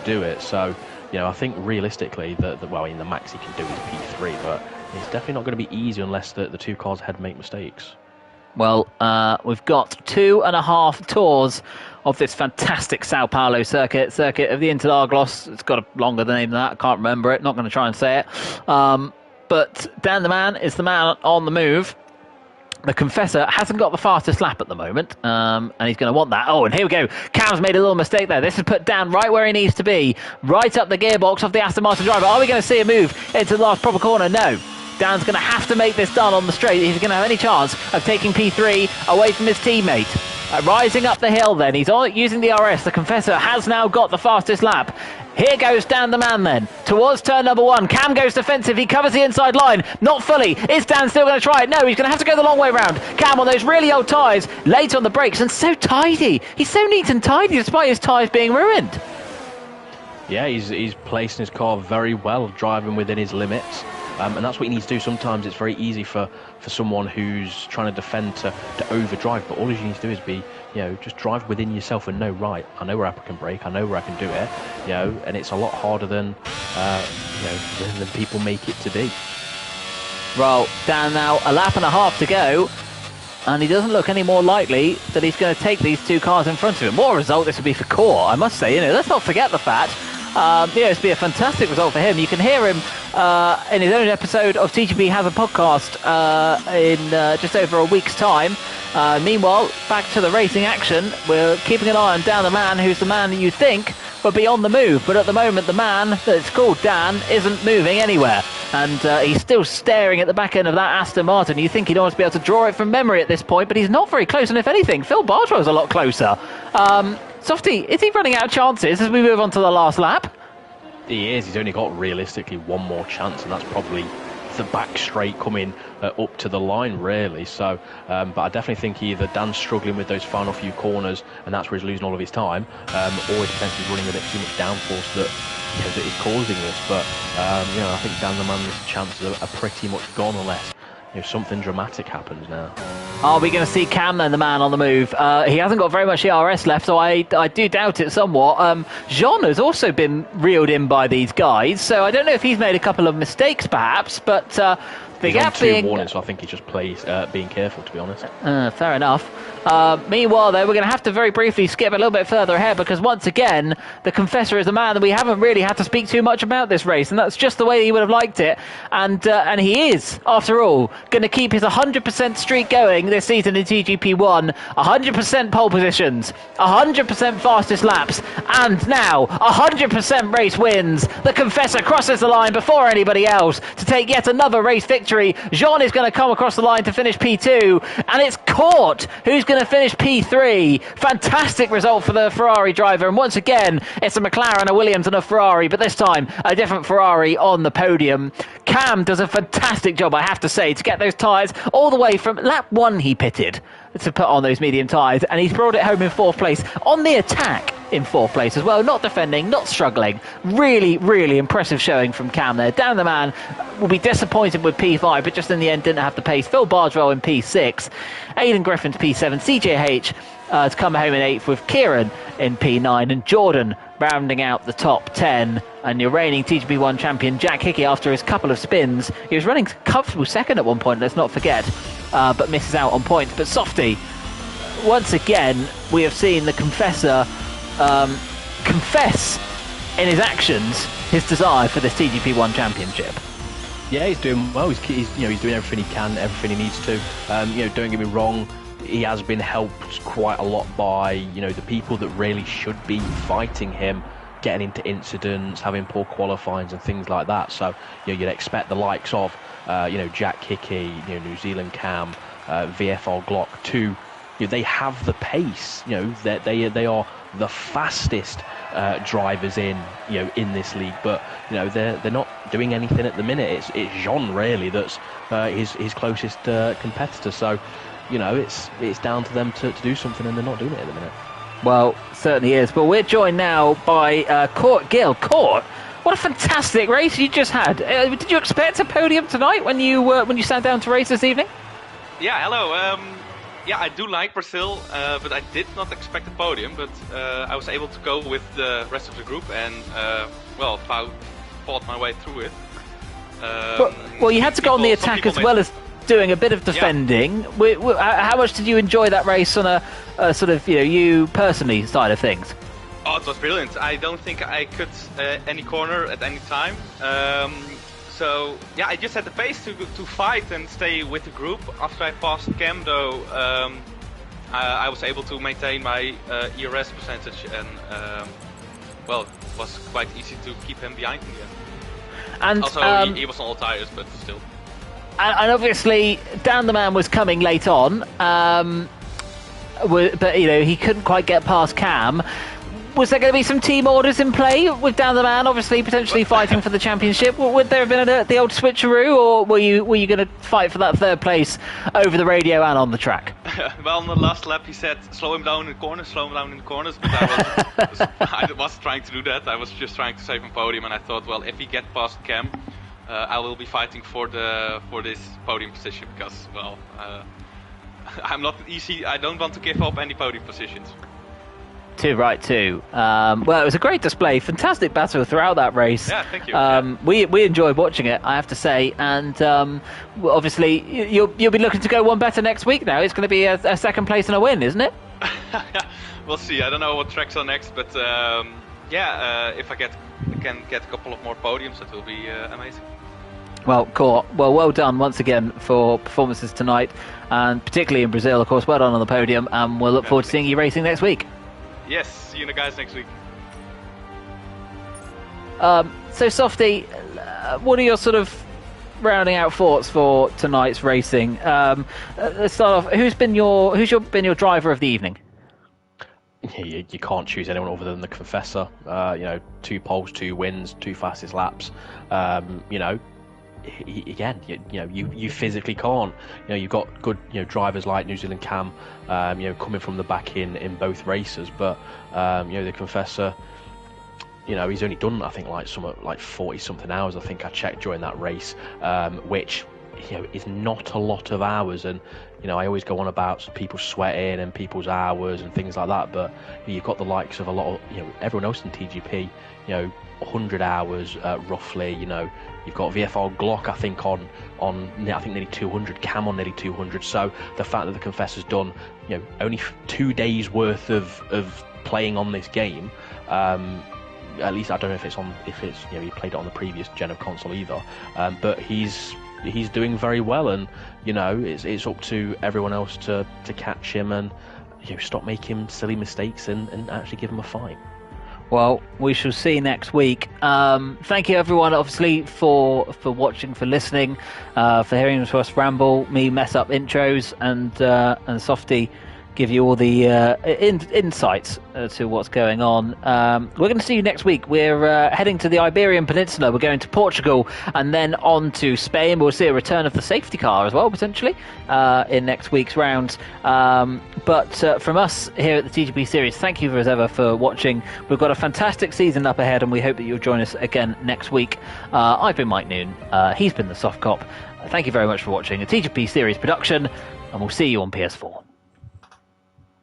B: do it. So I think realistically, the max he can do is P3, but it's definitely not going to be easy unless the 2 cars ahead make mistakes.
A: Well, we've got 2.5 tours of this fantastic Sao Paulo circuit of the Interlagos. It's got a longer name than that. I can't remember it. Not going to try and say it. But Dan the Man is the man on the move. The Confessor hasn't got the fastest lap at the moment, and he's going to want that. Oh, and here we go. Cam's made a little mistake there. This is put Dan right where he needs to be, right up the gearbox of the Aston Martin driver. Are we going to see a move into the last proper corner? No. Dan's going to have to make this done on the straight. He's going to have any chance of taking P3 away from his teammate. Rising up the hill then. He's using the RS. The Confessor has now got the fastest lap. Here goes Dan the man then, towards turn number 1. Cam goes defensive, he covers the inside line, not fully. Is Dan still going to try it? No, he's going to have to go the long way round. Cam on those really old tyres, late on the brakes, and so tidy. He's so neat and tidy despite his tyres being ruined.
B: Yeah, he's placing his car very well, driving within his limits. And that's what he needs to do. Sometimes it's very easy for someone who's trying to defend to overdrive, but all you need to do is be, just drive within yourself and know, right, I know where I can brake, I know where I can do it, and it's a lot harder than people make it to be.
A: Well, Dan now a lap and a half to go, and he doesn't look any more likely that he's going to take these two cars in front of him. What a result this would be for Core, I must say. Let's not forget the fact. It's been a fantastic result for him. You can hear him in his own episode of TGP Has a Podcast in just over a week's time. Meanwhile, back to the racing action. We're keeping an eye on Dan the man, who's the man that you think would be on the move. But at the moment, the man that's called Dan isn't moving anywhere. And he's still staring at the back end of that Aston Martin. You think he'd almost be able to draw it from memory at this point, but he's not very close. And if anything, Phil Bardwell's a lot closer. Softy, is he running out of chances as we move on to the last lap?
B: He is. He's only got realistically one more chance, and that's probably the back straight coming up to the line, really. So, but I definitely think either Dan's struggling with those final few corners, and that's where he's losing all of his time, or he's potentially running a bit too much downforce that is causing this. But I think Dan the man's chances are pretty much gone unless something dramatic happens now.
A: Are we going to see Cam then, the man on the move? He hasn't got very much ERS left, so I do doubt it somewhat. Jean has also been reeled in by these guys, so I don't know if he's made a couple of mistakes perhaps, but the gap being...
B: warnings, so I think he just plays being careful, to be honest.
A: Fair enough. Meanwhile, though, we're going to have to very briefly skip a little bit further ahead because once again, the Confessor is the man that we haven't really had to speak too much about this race, and that's just the way he would have liked it. And he is, after all, going to keep his 100% streak going this season in TGP1. 100% pole positions, 100% fastest laps, and now 100% race wins. The Confessor crosses the line before anybody else to take yet another race victory. Jean is going to come across the line to finish P2, and it's Court who's going to finish P3. Fantastic result for the Ferrari driver, and once again it's a McLaren, a Williams and a Ferrari, but this time a different Ferrari on the podium. Cam does a fantastic job, I have to say, to get those tyres all the way from lap 1 he pitted to put on those medium tyres, and he's brought it home in 4th place on the attack in 4th place as well, not defending, not struggling. Really, really impressive showing from Cam there. Dan the man will be disappointed with P5, but just in the end didn't have the pace. Phil Bardwell in P6, Aidan Griffin's P7, CJH to come home in 8th with Kieran in P9, and Jordan rounding out the top 10. And your reigning TGP1 champion Jack Hickey, after his couple of spins, he was running comfortable second at one point, let's not forget, but misses out on points. But Softy, once again we have seen the Confessor confess in his actions his desire for this TGP1 championship.
B: Yeah, he's doing well. He's doing everything he can, everything he needs to. Don't get me wrong, he has been helped quite a lot by the people that really should be fighting him, getting into incidents, having poor qualifyings and things like that. So you'd expect the likes of Jack Hickey, New Zealand Cam, VFR Glock to they have the pace. They are the fastest drivers in this league, but they're not doing anything at the minute. It's Jean really that's his closest competitor. So it's down to them to do something, and they're not doing it at the minute.
A: Well, certainly is. But we're joined now by Court Gill. Court, what a fantastic race you just had. Did you expect a podium tonight when you sat down to race this evening?
D: Yeah, hello. Yeah, I do like Brazil, but I did not expect a podium. But I was able to go with the rest of the group and, fought my way through it.
A: Well, you had to go on the attack as well as doing a bit of defending. Yeah. How much did you enjoy that race on a sort of, you personally side of things?
D: Oh, it was brilliant. I don't think I cut any corner at any time. So yeah, I just had the pace to fight and stay with the group. After I passed Cam, though, I was able to maintain my ERS percentage, and well, it was quite easy to keep him behind me.
A: And
D: also, he was on all tires, but still.
A: And obviously, Dan the Man was coming late on, but he couldn't quite get past Cam. Was there going to be some team orders in play with Dan the Man, obviously potentially fighting for the championship? Would there have been the old switcheroo, or were you going to fight for that third place over the radio and on the track?
D: Well, on the last lap he said, slow him down in the corners, but I wasn't trying to do that. I was just trying to save him podium, and I thought, well, if he gets past Cam, I will be fighting for this podium position, because, well, I'm not easy. I don't want to give up any podium positions.
A: Too right, too. Well, it was a great display, fantastic battle throughout that race.
D: Yeah, thank you.
A: We enjoyed watching it, I have to say, and obviously you'll be looking to go one better next week. Now it's going to be a second place and a win, isn't it?
D: We'll see. I don't know what tracks are next, but if I can get a couple of more podiums, that will be amazing.
A: Well, cool. Well done once again for performances tonight, and particularly in Brazil, of course. Well done on the podium, and we'll look forward to seeing you racing next week.
D: Yes, see you guys next week.
A: So, Softy, what are your sort of rounding out thoughts for tonight's racing? Let's start off. Who's been your driver of the evening?
B: You can't choose anyone other than the Confessor. 2 poles, 2 wins, 2 fastest laps. You physically can't. You've got good drivers like New Zealand Cam, coming from the back in both races, but the Confessor, he's only done I think like 40 something hours. I think I checked during that race, which is not a lot of hours, and I always go on about people sweating and people's hours and things like that, but you've got the likes of a lot of everyone else in TGP, 100 hours roughly. You've got VFR Glock, I think on nearly 200, Cam on nearly 200. So the fact that the Confessor's done only 2 days worth of playing on this game, at least I don't know if it's he played it on the previous gen of console either, but he's doing very well, and it's up to everyone else to catch him and stop making silly mistakes and actually give him a fight.
A: Well, we shall see next week. Thank you, everyone, obviously, for watching, for listening, for hearing us ramble, me mess up intros, and Softy give you all the insights to what's going on. We're going to see you next week. We're heading to the Iberian Peninsula. We're going to Portugal and then on to Spain. We'll see a return of the safety car as well, potentially, in next week's rounds. But from us here at the TGP Series, thank you as ever for watching. We've got a fantastic season up ahead, and we hope that you'll join us again next week. I've been Mike Noon. He's been the Soft Cop. Thank you very much for watching a TGP Series production, and we'll see you on PS4.